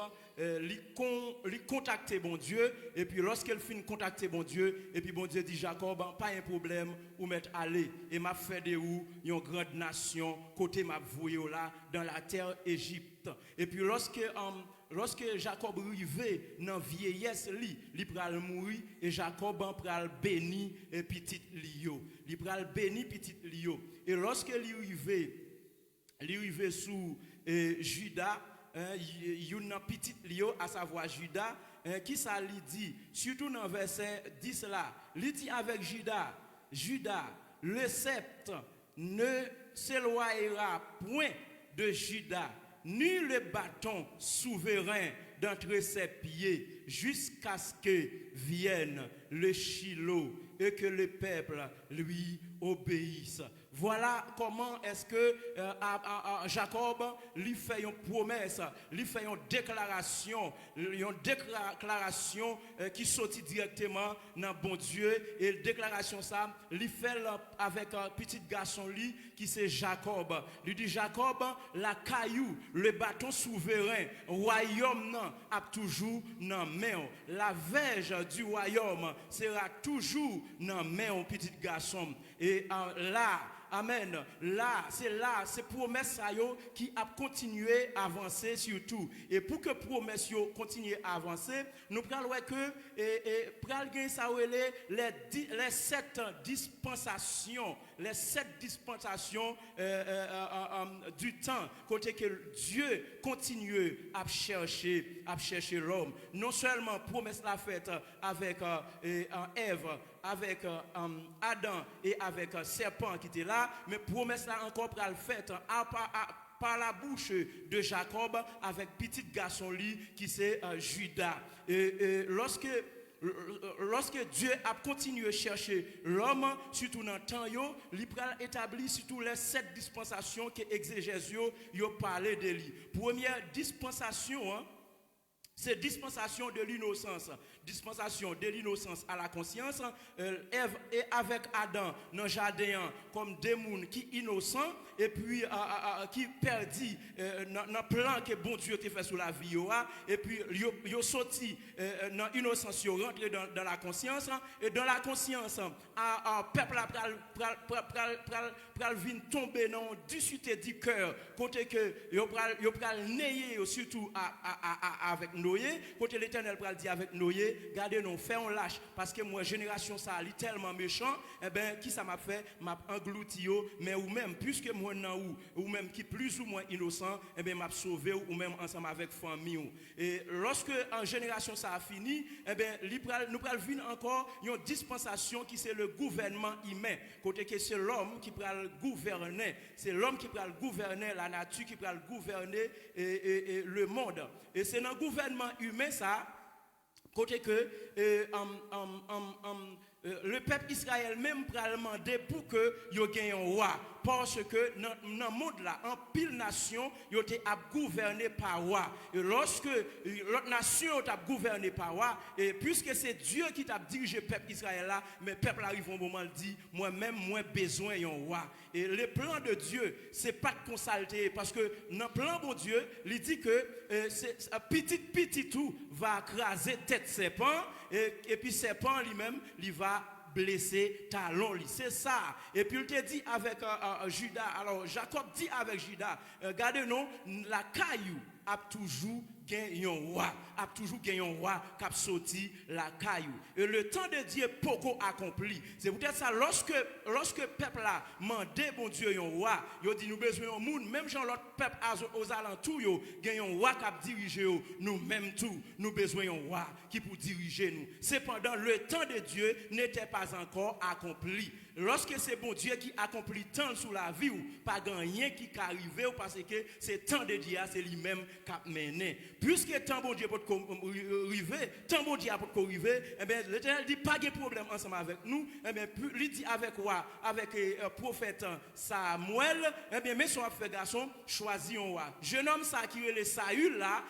lui contacter bon Dieu, et puis lorsqu'il finit contacter bon Dieu, et puis bon Dieu dit Jacob, pas un problème, ou mettre aller, et m'a fait de où une grande nation, côté m'a voué là, dans la terre Égypte. Et puis lorsque Jacob arrivé dans vieillesse il pral mourir et Jacob pral béni et petit lio. Il pral béni petit lio. Et lorsque il arrivé sous Judas, une petite lio à savoir Judas, qui ça lui dit surtout dans verset 10 là, il dit avec Judas, le sceptre ne s'éloignera point de Judas, ni le bâton souverain d'entre ses pieds, jusqu'à ce que vienne le Shiloh et que le peuple lui obéisse. Voilà comment est-ce que Jacob lui fait une promesse, lui fait une déclaration qui sortit directement dans bon Dieu, et déclaration ça lui fait avec un petit garçon lui qui c'est Jacob. Lui dit Jacob, la caillou, le bâton souverain, royaume non a toujours dans main. La verge du royaume sera toujours dans main petit garçon. Et là, amen. C'est promesse qui a continué à avancer surtout. Et pour que promesse continue à avancer, nous prenons que les 7 dispensations, les 7 dispensations du temps, côté que Dieu continue à chercher l'homme. Non seulement promesse la faite avec Ève, avec Adam et avec serpent qui était là, mais promesse là encore pour le fait par la bouche de Jacob avec petit garçon lui qui c'est Judas. Et lorsque Dieu a continué à chercher l'homme, surtout dans le temps, il a établi surtout les 7 dispensations que exégèse yo parlé de lui. Première dispensation, c'est dispensation de l'innocence. Dispensation de l'innocence à la conscience. Ève et avec Adam dans le jardin comme des gens qui sont innocents et puis qui perdit dans le plan que bon Dieu a fait sur la vie. Et puis ils sont sortis dans l'innocence, ils sont rentrés dans la conscience. Et dans la conscience, le peuple pral vient tomber dans du suite du cœur. Côté que ils pral nayer surtout avec Noé. Côté l'Éternel pral dire avec Noé. Gardez nous fait on lâche parce que moi génération ça est tellement méchant qui ça m'a fait m'a englouti mais ou même puisque moi nan ou même qui plus ou moins innocent m'a sauvé ou même ensemble avec famille et lorsque en génération ça a fini nous pral venir encore une dispensation qui c'est le gouvernement humain côté que c'est l'homme qui pral gouverner c'est l'homme qui pral gouverner la nature qui pral gouverner le monde et c'est dans le gouvernement humain ça côté que le peuple Israël même pral demander pour que yo gagne un roi parce que dans le monde là en pile nation yo été gouverné par roi et lorsque l'autre nation t'a gouverné par roi et puisque c'est Dieu qui t'a dirigé peuple Israël là mais peuple arrive un moment dit moi-même moi besoin d'un roi et le plan de Dieu c'est pas de consulter parce que dans le plan de Dieu il dit que c'est petit tout va écraser tête serpent et puis serpent lui-même il va blesser talon lui c'est ça et puis il te dit avec Judas alors Jacob dit avec Judas regardez non la caillou a toujours gagné un roi a toujours gagné un roi qui a sorti la caillou et le temps de Dieu beaucoup accompli c'est peut-être ça lorsque peuple là mandé bon Dieu un roi il dit nous besoin un monde même genre l'autre peuple aux alentours yo gagné un roi qui a dirigé nous même tout nous besoin un roi qui pour diriger nous cependant le temps de Dieu n'était pas encore accompli lorsque c'est bon Dieu qui accomplit tant sur la vie ou pas rien qui arrive parce que c'est temps de Dieu c'est lui-même qui a mené puisque tant bon Dieu peut arriver tant bon Dieu peut arriver l'Éternel dit pas de problème ensemble avec nous il dit avec roi avec prophète Samuel mais son frère garçon choisit un roi jeune homme ça qui est le Saül là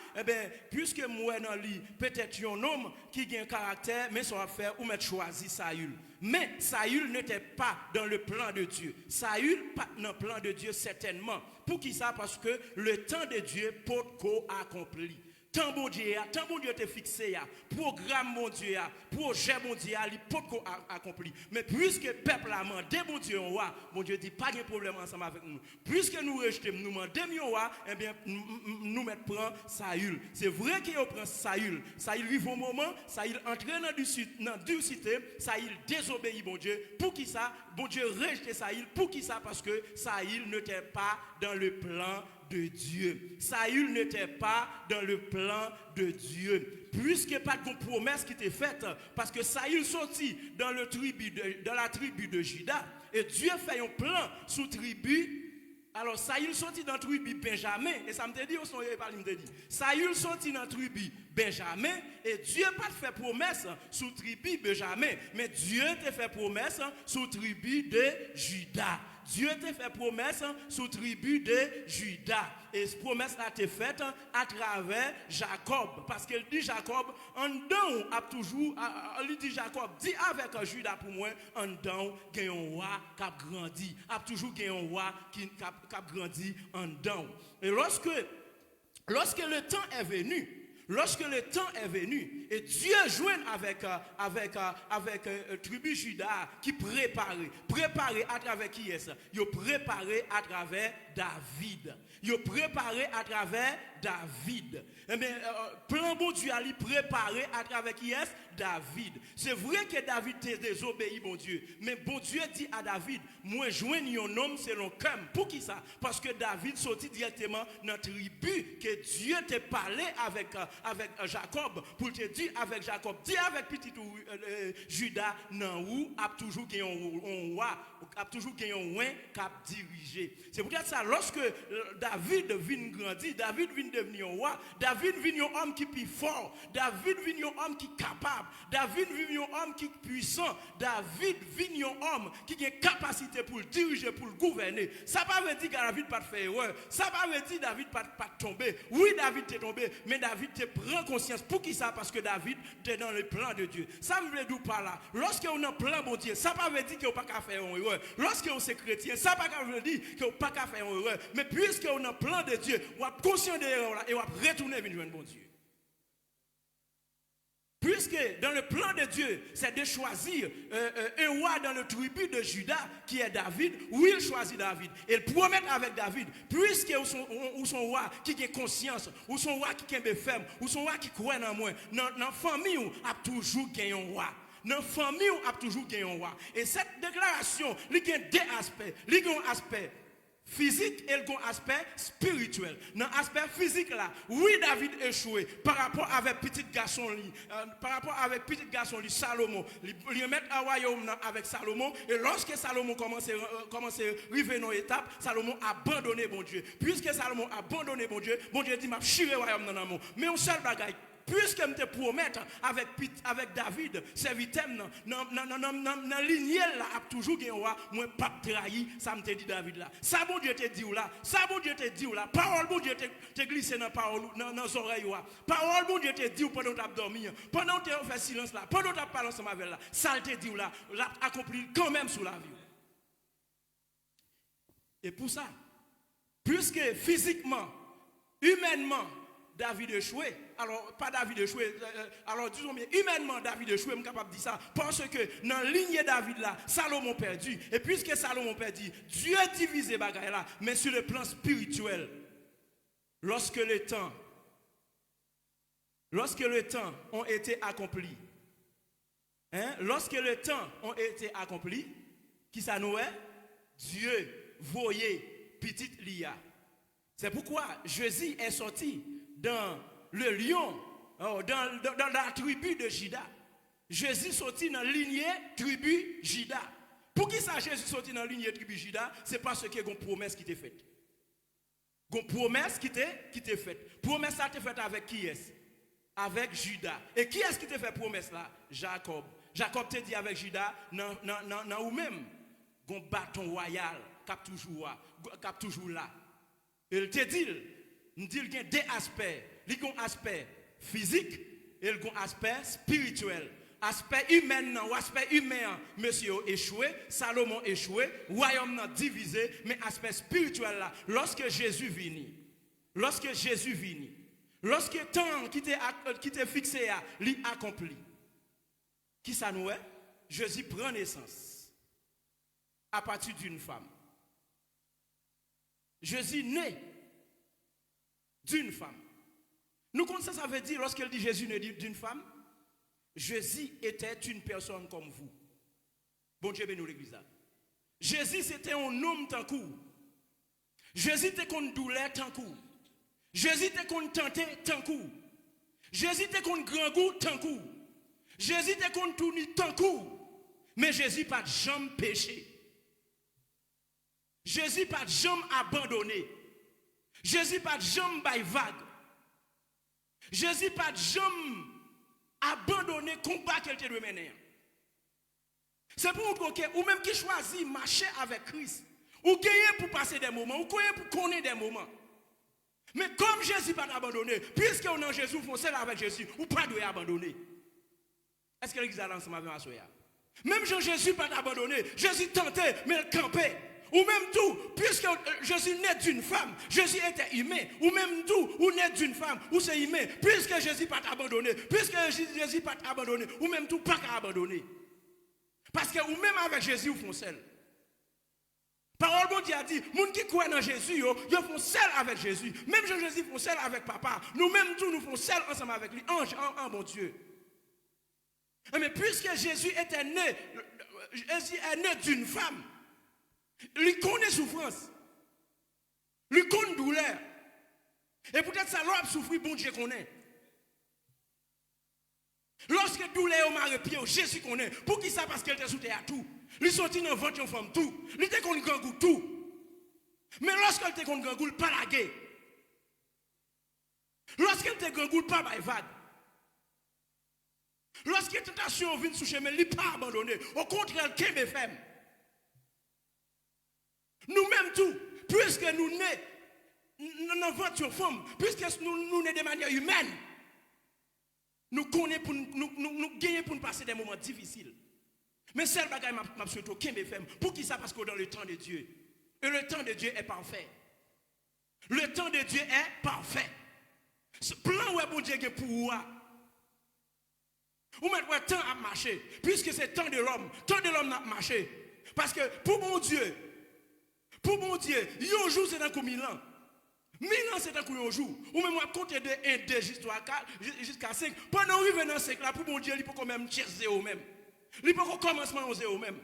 puisque moi dans lui peut-être un homme qui a un caractère mais son frère ou mettre choisi Saül mais Saül n'était pas dans le plan de Dieu. Saül pas dans le plan de Dieu certainement. Pour qui ça? Parce que le temps de Dieu peut accompli. Tant bon Dieu te fixé, programme mon Dieu, projet mon Dieu, il peut accompli. Mais puisque le peuple a demandé mon Dieu, mon Dieu dit pas de problème ensemble avec nous. Puisque nous rejetons, nous demandons, eh bien, nous mettons Saül. C'est vrai qu'il prend Saül. Saül vit au moment, Saül entre dans durcité, Saül désobéit mon Dieu. Pour qui ça? Bon Dieu rejette Saül. Pour qui ça? Parce que Saül n'était pas dans le plan de Dieu. Saül n'était pas dans le plan de Dieu. Puisque pas de promesse qui était faite, parce que Saül sortit dans la tribu de Juda, et Dieu fait un plan sous tribu. Alors Saül sortit dans la tribu Benjamin, et ça me dit, Saül sortit dans la tribu Benjamin, et Dieu pas fait promesse sous tribu Benjamin, mais Dieu t'a fait promesse sous tribu de Juda. Dieu t'a fait promesse sous tribu de Juda. Et cette promesse a été faite à travers Jacob. Parce qu'il dit Jacob, en dedans, a toujours, il dit Jacob, dit avec Juda pour moi, en dedans, il y a un roi qui a grandi. A toujours un roi qui a grandi en dedans. Et lorsque le temps est venu, et Dieu joint avec tribu Juda qui préparait à travers qui est-ce? Il préparé à travers David. Ils préparé à travers David. Eh bien, plan bon Dieu a préparé à travers qui est David. C'est vrai que David t'a désobéi, bon Dieu. Mais bon Dieu dit à David, moi joindre un homme selon cœur. Pour qui ça? Parce que David sortit directement dans la tribu que Dieu t'a parlé avec Jacob. Pour te dire avec Jacob, dis avec petit Judas, non, où a toujours gagné un roi, a toujours gagné un roi qui a dirigé. C'est peut-être ça, lorsque David vient grandir, David vient devenir un roi, David vient un homme qui est plus fort, David vient un homme qui est capable, David vient un homme qui est puissant, David vient un homme qui a une capacité pour le diriger, pour le gouverner. Ça ne veut pas dire que David n'a pas fait erreur, ça ne veut pas dire que David n'a pas tombé. Oui, David est tombé, mais David te prend conscience. Pour qui ça? Parce que David est dans le plan de Dieu. Ça me veut dire par là. Lorsque on a un plan bon Dieu, ça ne veut pas dire qu'on n'a pas faire une erreur. Lorsque on est chrétien, ça ne veut pas dire qu'on n'a pas faire une erreur. Mais puisque on a un plan de Dieu, on est conscient de l'erreur et on va retourner vers le bon Dieu. Puisque dans le plan de Dieu, c'est de choisir un roi dans le tribu de Juda qui est David, oui, il choisit David. Et il promet avec David, puisque ou son roi qui a conscience, ou son roi qui est ferme, ou son roi qui croit en moi, dans la famille, on a toujours gagné un roi. Dans la famille, on a toujours gagné un roi. Et cette déclaration, il y a deux aspects. Il y a un aspect physique et un aspect spirituel. Dans l'aspect physique là, oui, David échoué par rapport avec petit garçon Salomon. Il met un royaume avec Salomon et lorsque Salomon commence à arriver dans l'étape, Salomon a abandonné bon Dieu. Puisque Salomon a abandonné bon Dieu dit m'a chiré royaume dans l'amour. Mais un seul bagaille, puisque je te promets avec David, serviteur dans la lignée là, a toujours gagné roi, moi pas trahi, ça me dit David là. Ça bon Dieu te dit là, ça bon Dieu te dit là. Parole bon Dieu te glissé dans parole dans oreilles là. Parole bon Dieu te dit pendant que tu dormi, pendant que tu fais silence là, pendant que tu parles ensemble avec là. Ça te dit là, l'a accompli quand même sous la vie. Et pour ça, puisque physiquement, humainement David échoué. Alors, pas David échoué. Alors, disons bien, humainement, David échoué, je suis capable de dire ça. Parce que dans la ligne de David là, Salomon perdu. Et puisque Salomon perdu, Dieu a divisé bagaille là. Mais sur le plan spirituel, lorsque le temps ont été accomplis, lorsque le temps ont été accomplis, qui ça nous est? Dieu voyait petite Lia. C'est pourquoi Jésus est sorti dans le lion, dans la tribu de Juda. Jésus sorti dans la lignée tribu Juda. Pour qui ça Jésus sorti dans la lignée tribu Juda? C'est parce qu'il y a une promesse qui t'est faite. Une promesse qui t'est faite. Promesse ça t'est faite avec qui est-ce? Avec Juda. Et qui est-ce qui t'a fait promesse là? Jacob. Jacob t'a dit avec Juda, non ou même, un bâton royal cap toujours là. Il te dit, qu'il y a deux aspects. Il y a un aspect physique et il y a un aspect spirituel. Aspect humain ou aspect humain, monsieur échoué, Salomon échoué, royaume divisé, mais aspect spirituel là, lorsque Jésus vient, lorsque le temps qui t'est fixé à l'accompli, qui ça nous est? Jésus prend naissance à partir d'une femme. Jésus naît d'une femme. Nous connaissons ça veut dire lorsqu'elle dit Jésus naît d'une femme, Jésus était une personne comme vous. Bon Dieu bénisse l'église. Jésus c'était un homme tant coup. Jésus était contre douleur tant coup. Jésus était contre tenté tant coup. Jésus était contre grand goût tant coup. Jésus était contre tout ni tant coup. Mais Jésus pas de jamais péché. Jésus pas de jamais abandonné. Jésus pas de jamais bail vague. Jésus pas de jamais abandonné combat qu'elle te doit mener. C'est pour vous que ou même qui choisit marcher avec Christ, ou gagner pour passer des moments, ou gagner pour connaître des moments. Mais comme Jésus pas abandonné, puisque on a Jésus foncé avec Jésus, ou pas doit abandonner. Est-ce que l'église a lancé ma vie à soya? Même Jésus pas abandonné, Jésus tentait mais il campait. Ou même tout, puisque Jésus naît d'une femme, Jésus était humain. Ou même tout, ou naît d'une femme, ou c'est humain. Puisque Jésus pas abandonné, puisque Jésus pas abandonné, ou même tout pas abandonné. Parce que ou même avec Jésus, vous font seul. Parole bon Dieu a dit, les gens qui croient dans Jésus, ils font seul avec Jésus. Même Jésus font seul avec papa. Nous-mêmes tous nous font seul ensemble avec lui. Ange, en bon Dieu. Mais puisque Jésus était né, Jésus est né d'une femme, il connaît souffrance, il connaît douleur. Et peut-être ça l'a souffert, bon Dieu connaît. Lorsque douleur au mari-pied, Jésus connaît. Pour qui ça? Parce qu'elle était sous terre tout. Il sortit dans le ventre de femme tout. Il était contre grand goût tout. Mais lorsqu'elle était contre grand goût, il pas la guerre. Lorsqu'elle était grand goût, il pas vague. Lorsque la tentation vient sous chemin, il n'est pas abandonné. Au contraire, il est ferme. Nous-mêmes tout, puisque nous sommes dans votre femme, puisque nous sommes de manière humaine, nous connaissons pour nous gagner pour nous passer des moments difficiles. Mais celle bagaille m'a surtout qu'est ferme. Pour qui ça? Parce que dans le temps de Dieu. Et le temps de Dieu est parfait. Le temps de Dieu est parfait. Ce plan où est bon Dieu pour vous. Ou maintenant, temps à marcher. Puisque c'est temps de l'homme n'a marché. Parce que pour mon Dieu, un jour c'est dans comme 1000 ans. 1000 ans c'est dans comme un jour. Ou même moi compter de 1, 2 jusqu'à 5. Pendant qu'on arrive dans 5 là, pour mon Dieu, il peut quand même chercher 0 même. Il peut commencement au 0 même.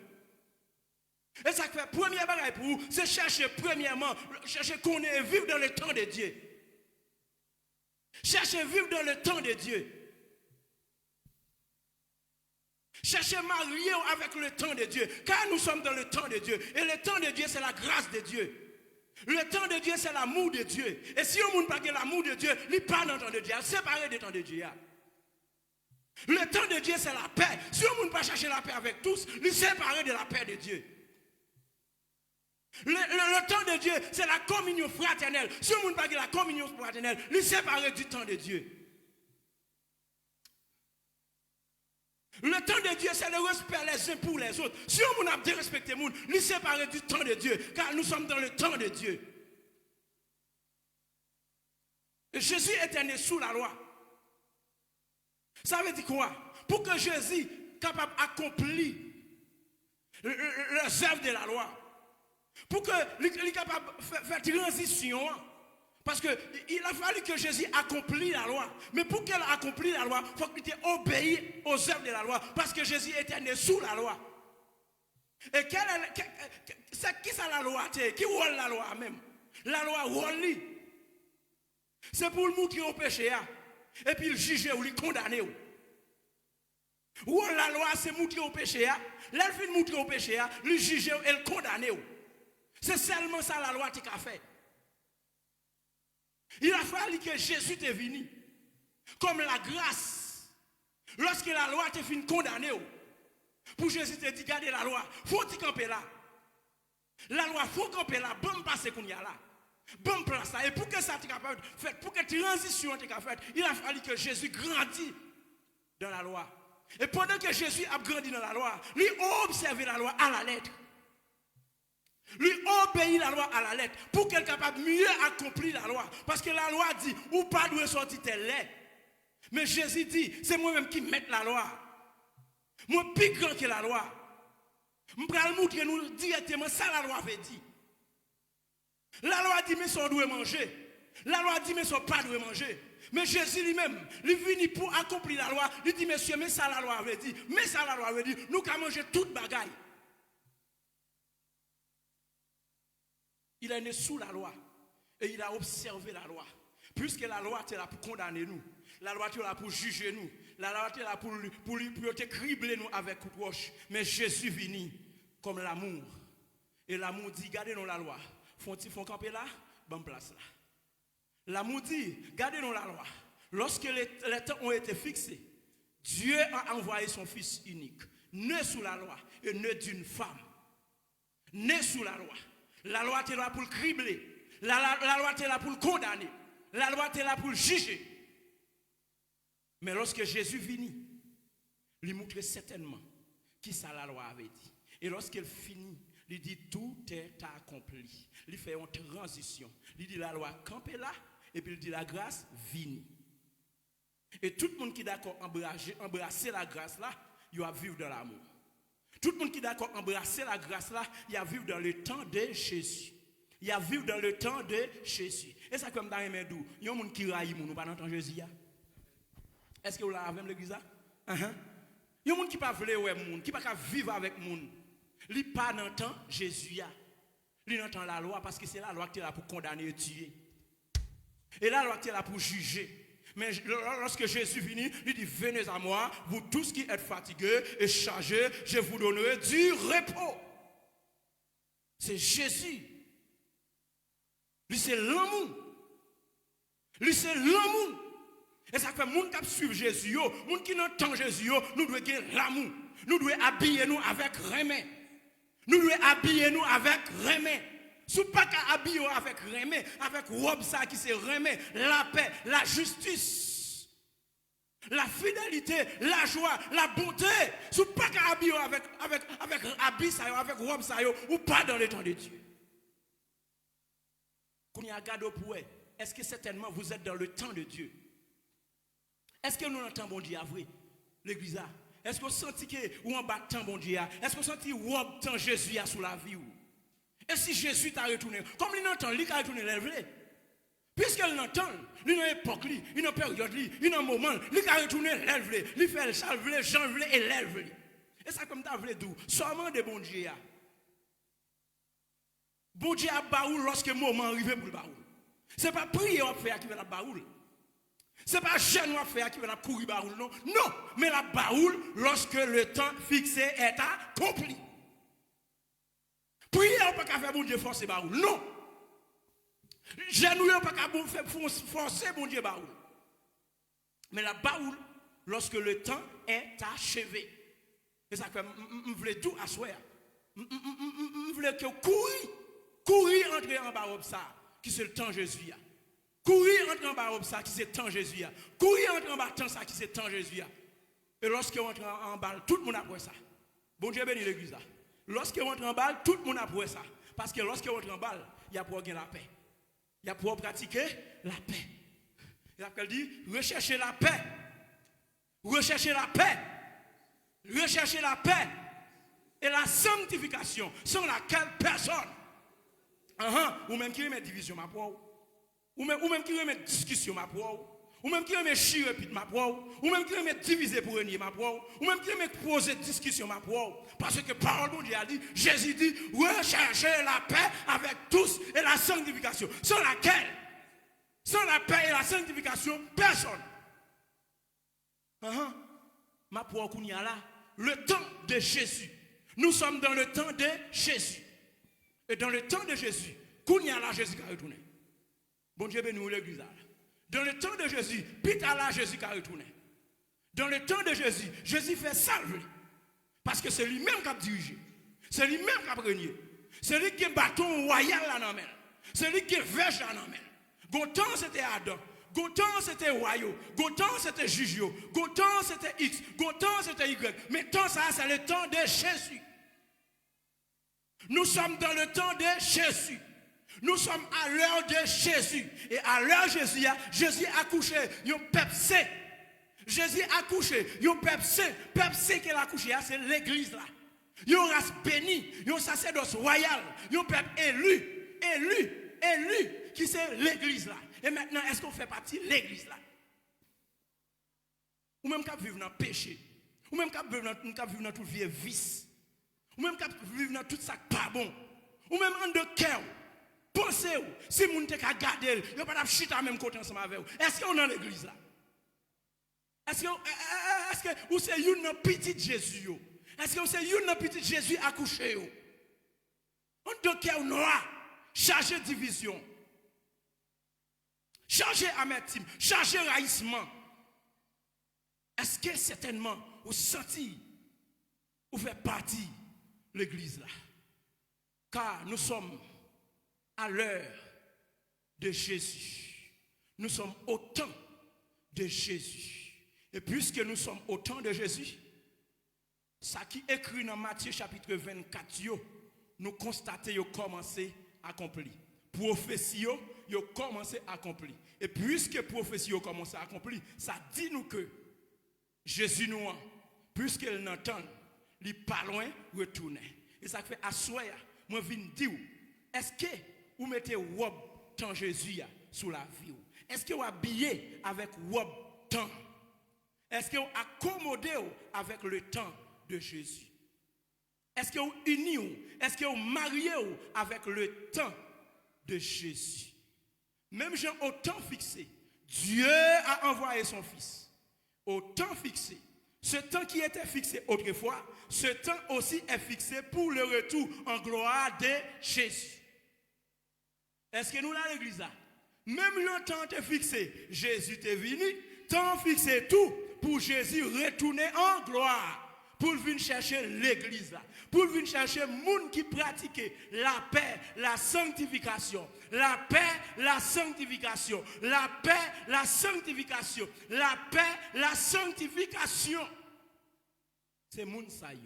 Et ça fait première bagaille pour vous, c'est chercher premièrement, chercher qu'on est vivre dans le temps de Dieu. Chercher vivre dans le temps de Dieu. Cherchez marier avec le temps de Dieu. Car nous sommes dans le temps de Dieu. Et le temps de Dieu, c'est la grâce de Dieu. Le temps de Dieu, c'est l'amour de Dieu. Et si on ne parle pas de l'amour de Dieu, il parle dans le temps de Dieu. Séparé du temps de Dieu. Le temps de Dieu, c'est la paix. Si on ne pas chercher la paix avec tous, il séparé de la paix de Dieu. Le temps de Dieu, c'est la communion fraternelle. Si on ne parle pas de la communion fraternelle, il séparé du temps de Dieu. Le temps de Dieu, c'est le respect les uns pour les autres. Si on a dérespecté le monde, nous séparer du temps de Dieu, car nous sommes dans le temps de Dieu. Et Jésus était né sous la loi. Ça veut dire quoi? Pour que Jésus soit capable d'accomplir les œuvres de la loi, pour qu'il soit capable de faire transition. Parce qu'il a fallu que Jésus accomplisse la loi. Mais pour qu'elle accomplisse la loi, il faut qu'il obéisse aux œuvres de la loi. Parce que Jésus était né sous la loi. Et c'est qui ça la loi? Qui rôle la loi même? La loi rôle. C'est pour le montrer au péché. Et puis le juger ou le condamner. Rôle la loi, c'est montrer au péché. L'elfe montrer au péché, le juger et le condamner. C'est seulement ça la loi qui a fait. Il a fallu que Jésus te venu comme la grâce. Lorsque la loi te fin condamné, pour Jésus te dit garder la loi, faut t'y camper là. La loi faut camper là, bon passer qu'on y a là. Bon place là. Et pour que ça t'y capable faire, pour que transition t'y capable faire, il a fallu que Jésus grandisse dans la loi. Et pendant que Jésus a grandi dans la loi, lui observe la loi à la lettre. Lui obéit la loi à la lettre pour qu'elle soit capable de mieux accomplir la loi. Parce que la loi dit, ou pas de sortir tel lait. Mais Jésus dit, c'est moi-même qui mets la loi. Moi, plus grand que la loi. Je vais vous montrer nous directement ça la loi veut dire. La loi dit, mais ça on doit manger. La loi dit, mais ça pas doit manger. Mais Jésus lui-même, il venu pour accomplir la loi. Il dit, monsieur, mais ça la loi veut dire. Mais ça la loi veut dire, nous qu'à manger toute bagaille. Il est né sous la loi et il a observé la loi. Puisque la loi est là pour condamner nous, la loi est là pour juger nous, la loi est là pour cribler nous avec roche. Mais Jésus venu comme l'amour. Et l'amour dit, gardez-nous la loi. Font camper là, bonne place là. L'amour dit, gardez-nous la loi. Lorsque les temps ont été fixés, Dieu a envoyé son Fils unique, né sous la loi et né d'une femme. Né sous la loi. La loi est là pour le cribler. La loi est là pour le condamner. La loi est là pour le juger. Mais lorsque Jésus vient, il montre certainement qui ça la loi avait dit. Et lorsqu'il finit, il dit tout est accompli. Il fait une transition. Il dit la loi campe là et puis il dit la grâce vient. Et tout le monde qui est d'accord embrasser la grâce là, il va vivre dans l'amour. Tout le monde qui est d'accord embrasser la grâce là, il y a vivre dans le temps de Jésus. Il y a vivre dans le temps de Jésus. Et ça comme dans les mains d'où? Il y a un monde qui raille moun, pas dans le temps de Jésus. Est-ce que vous l'avez avec l'église là? Il y a un monde qui pas vouloir ouais moun, qui pas vivre avec moun. Li pas dans le temps Jésus. Li entend la loi parce que c'est la loi qui est là pour condamner et tuer. Et la loi qui est là pour juger. Mais lorsque Jésus finit, il dit venez à moi, vous tous qui êtes fatigués et chargés, je vous donnerai du repos. C'est Jésus. Lui c'est l'amour. Lui c'est l'amour. Et ça fait moun qui suivent Jésus, moun qui n'entend Jésus, nous devons gagner l'amour. Nous devons habiller nous avec remède. Nous devons habiller nous avec remède. Si pas qu'à habiller avec remède, avec robe ça qui c'est remède, la paix, la justice, la fidélité, la joie, la bonté. Si pas qu'à habiller avec habit ça, avec robe ça, ou pas dans le temps de Dieu. Quand il y a gado pour est-ce que certainement vous êtes dans le temps de Dieu? Est-ce que nous entendons bon Dieu à vrai? L'église a. Est-ce que vous sentez que ou en bas temps bon Dieu? Est-ce que vous sentez ou temps Jésus a sous la vie ou? Et si Jésus t'a retourné, comme il entend, il a retourné l'élève. Puisqu'il entend, il a une époque, il a une période, il a un moment, il a retourné l'élève. Il fait le salve, j'enlève et l'élève. Et ça comme t'as voulu d'où? Seulement de bon Dieu. Bon Dieu a baoul lorsque le moment arrive pour le baoul. Ce n'est pas prier à faire qui va la baoul. Ce n'est pas jeûne à faire qui va la courir baoul, non. Non, mais la baoul lorsque le temps fixé est accompli. Prier on pas qu'à faire bon Dieu forcer baoul. Non. Genouiller on pas qu'à forcer bon Dieu baoul. Mais la baoul lorsque le temps est achevé. Et ça fait me voulait tout asseoir. Me voulait que courir entrer en bas ça qui c'est le temps Jésus. Courir entrer en bas ça qui c'est le temps Jésus. Courir entrer en bas temps ça qui c'est le temps Jésus. Et lorsque on entre en bas tout le monde après ça. Bon Dieu bénit l'église là. Lorsqu'il rentre en balle, tout le monde a ça. Parce que lorsqu'il rentre en balle, il y a pour gagner la paix. Il y a pour pratiquer la paix. Et après, il dit, recherchez la paix. Recherchez la paix. Recherchez la paix. Et la sanctification, sans laquelle personne. Ou même qui remet division, ma poire. Ou même qui remet discussion, ma poire. Ou même qui remet chier puis ma poire. Ou même qui remet diviser pour régner ma poire. Ou même qui remet poser discussion, ma poire. Parce que parole de Dieu a dit, Jésus dit, recherchez la paix avec tous et la sanctification. Sans laquelle, sans la paix et la sanctification, personne. Ma poire qu'on y a là, le temps de Jésus. Nous sommes dans le temps de Jésus. Et dans le temps de Jésus, qu'on y a là, Jésus a retourné. Bon Dieu bénit l'église là. Dans le temps de Jésus, Peter là, Jésus a retourné. Dans le temps de Jésus, Jésus fait salver. Parce que c'est lui-même qui a dirigé. C'est lui-même qui a régné. C'est lui qui a bâton royal là dans la main. C'est lui qui a verge là dans la main. Gotan c'était Adam. Gotan c'était Royaux. Gotan c'était Jugio. Gotan c'était X. Gotan c'était Y. Mais temps ça, c'est le temps de Jésus. Nous sommes dans le temps de Jésus. Nous sommes à l'heure de Jésus. Et à l'heure de Jésus, Jésus a couché un peuple saint. Jésus a couché un peuple saint. Peuple saint qu'il a couché, c'est l'église là. Une race bénie, un sacerdoce royal, un peuple élu, qui c'est l'église là. Et maintenant, est-ce qu'on fait partie de l'église là? Ou même qu'on vit dans le péché. Ou même qu'on vit dans tout vieux vice. Ou même qu'on vit dans tout ça pas bon. Ou même en de cœur. Pensez-vous, si vous n'avez qu'à garder, vous n'avez pas de chita même côté ensemble avec vous. Est-ce qu'on est dans l'église là? Est-ce que vous c'est une petite Jésus? Est-ce que vous c'est une petite Jésus accouché? On de cœur noir, chargé de division, chargé amertume, chargé raïssement. Est-ce que certainement vous sentez, vous faites partie de l'église là? Car nous sommes à l'heure de Jésus. Nous sommes au temps de Jésus. Et puisque nous sommes au temps de Jésus, ça qui est écrit dans Matthieu chapitre 24, nous constatons que commencé à accomplir. Prophétie, yo commencé à accomplir. Et puisque prophétie a commencé à accomplir, ça dit nous que Jésus nous, puisqu'il n'entend, il pas loin retourner. Et ça fait assoya, moi viens dire, est-ce que vous mettez robe temps Jésus sous la vie? Est-ce que vous habillez avec robe temps? Est-ce que vous accommodez avec le temps de Jésus? Est-ce que vous unis? Est-ce que vous mariez avec le temps de Jésus? Même gens au temps fixé, Dieu a envoyé son Fils. Au temps fixé. Ce temps qui était fixé autrefois, ce temps aussi est fixé pour le retour en gloire de Jésus. Est-ce que nous l'avons l'église là? Même le temps est fixé, Jésus est venu, temps fixé tout pour Jésus retourner en gloire. Pour venir chercher l'église là. Pour venir chercher les gens qui pratiquent la paix, la sanctification. La paix, la sanctification. La paix, la sanctification. La paix, la sanctification. C'est les gens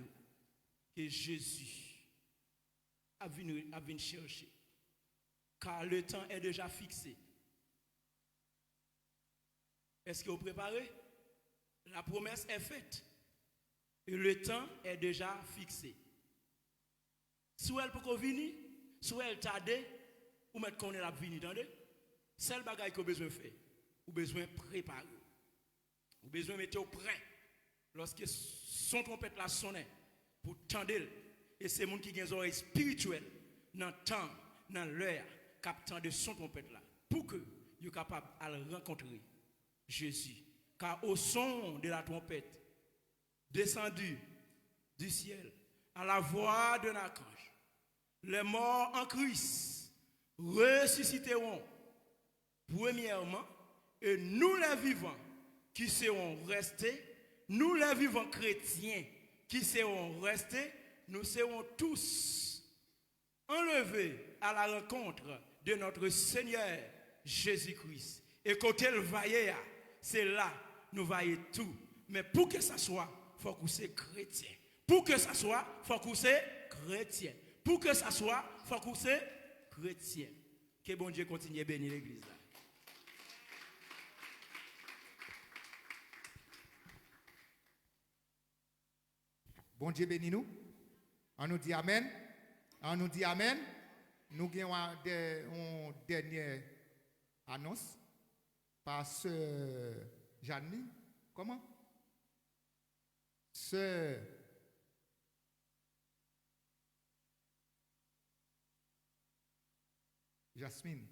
que Jésus a venu chercher. Car le temps est déjà fixé. Est-ce que vous préparez? La promesse est faite. Et le temps est déjà fixé. Soit elle peut venir, soit elle tarde, ou mettre qu'on est la venir, attendez? C'est le bagage qu'on a besoin de faire. Ou besoin de préparer. Ou besoin de mettre au prêt. Lorsque son trompette la sonne, pour tendre. Et c'est les gens qui ont des oreilles spirituelles, dans le temps, dans l'heure, captant de son trompette là. Pour que vous soyez capable de rencontrer Jésus. Car au son de la trompette, descendu du ciel, à la voix d'un archange, les morts en Christ ressusciteront premièrement, et nous les vivants qui serons restés, nous les vivants chrétiens qui seront restés, nous serons tous enlevés à la rencontre de notre Seigneur Jésus-Christ. Et côté le vaillé, c'est là nous vaillons tout. Mais pour que ça soit, il faut que c'est chrétien. Pour que ça soit, il faut que c'est chrétien. Pour que ça soit, il faut que c'est chrétien. Que bon Dieu continue à bénir l'église. Bon Dieu bénit nous. On nous dit Amen. On nous dit Amen. Nous avons une dernière annonce par Sœur Jeanne. Comment? Sœur Jasmine.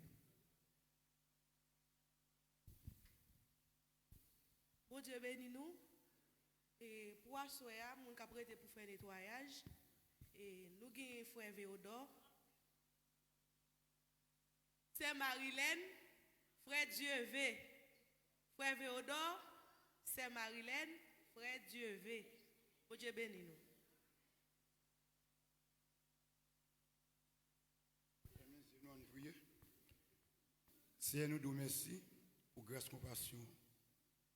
Bon Dieu bénit nous. Et pour assoya, mon cap prêté pour faire nettoyage. Et nous avons frère Véodor. C'est Marilène, frère Dieu V. Frère Véodor, c'est Marilène, frère Dieu V. Bon Dieu bénit nous. Seigneur, nous nous merci pour grâce et compassion.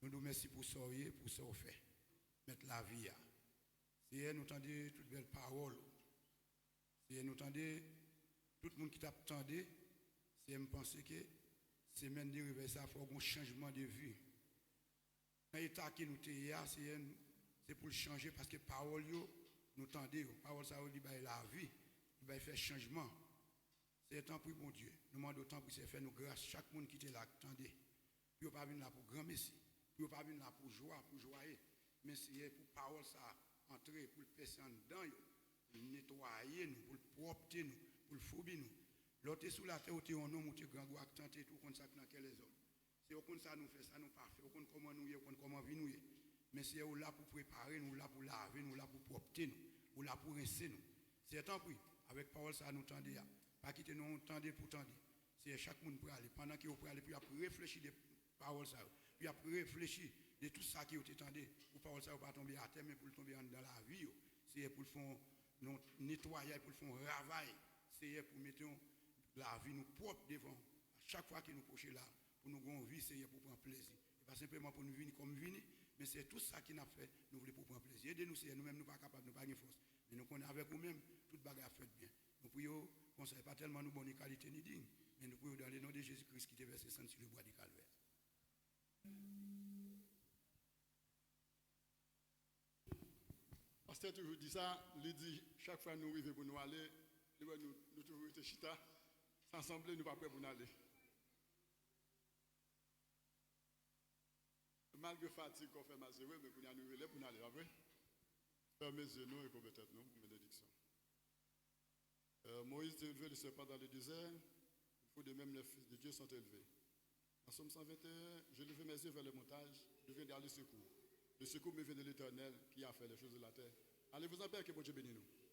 Nous nous merci pour ça pour ça fait. Mettre la vie. Seigneur, nous entendons toutes belles paroles. Seigneur, nous entendons tout le monde qui t'attendait. Seigneur, je pense que semaine de réveil, ça faut un changement de vie. Dans l'état qui nous sommes, c'est pour le changer parce que parole, nous entendons. Parole, ça dit la vie. Il va faire changement. C'est temps pour bon Dieu. Nous demandons autant pour faire nous grâce. Chaque monde qui était là, attendez. Puis, pas venir là pour grand messie. Puis, pas venir là pour joie, pour joyer. Mais c'est pour parole, ça entrer, pour le passer en dedans, pour le nettoyer, nous, pour le propter, nous, pour le fourber, nous. L'autre sous la terre, on a un homme qui grand goût, tenter tout comme ça, dans quels hommes. C'est au compte ça nous fait, ça nous parfait. Au compte comment nous y, au compte comment vivre nous. Mais c'est là pour préparer, nous, là pour laver, nous, là pour propter, nous, là pour rincer, nous. C'est temps pour avec parole, ça nous tendez. Pas quitter nous tendez pour tendre. C'est chaque monde pour aller. Pendant qu'il peut aller, puis après réfléchir des paroles, ça. Puis après réfléchir de tout ça qui est tendu. Pour paroles, ça ne va pas tomber à terre, mais pour tomber dans la vie. C'est pour le faire nettoyer, pour le faire travail. C'est pour mettre la vie nous propre devant. À chaque fois que nous prochons là, pour nous avoir vie, c'est pour prendre plaisir. Pas simplement pour nous venir comme venir, mais c'est tout ça qui nous fait, nous voulons pour prendre plaisir. Aidez-nous, c'est nous-mêmes, nous ne sommes pas capables, nous n'avons pas de force. Mais nous connaissons avec nous-mêmes, toute bagarre fait bien. Nous prions, qu'on ne soit pas tellement nous bonne qualité ni digne, mais nous prions dans le nom de Jésus-Christ qui te versé sur le bois du calvaire. pasteur toujours dit ça, il dit chaque fois nous arrivons pour nous aller, nous toujours été chita, s'assembler, nous pas prêts pour nous aller. Malgré fatigue qu'on fait mazérer, mais qu'on a nous relais pour nous aller, après. Fermez les yeux nous et qu'on peut-être nous pour bénédiction. Moïse s'est élevé le serpent dans le désert, il faut de même les fils de Dieu sont élevés. En Somme 121, je levai mes yeux vers les montagnes, je viens d'aller secours. Le secours me vient de l'Éternel qui a fait les choses de la terre. Allez vous en paix, que bon Dieu bénisse nous.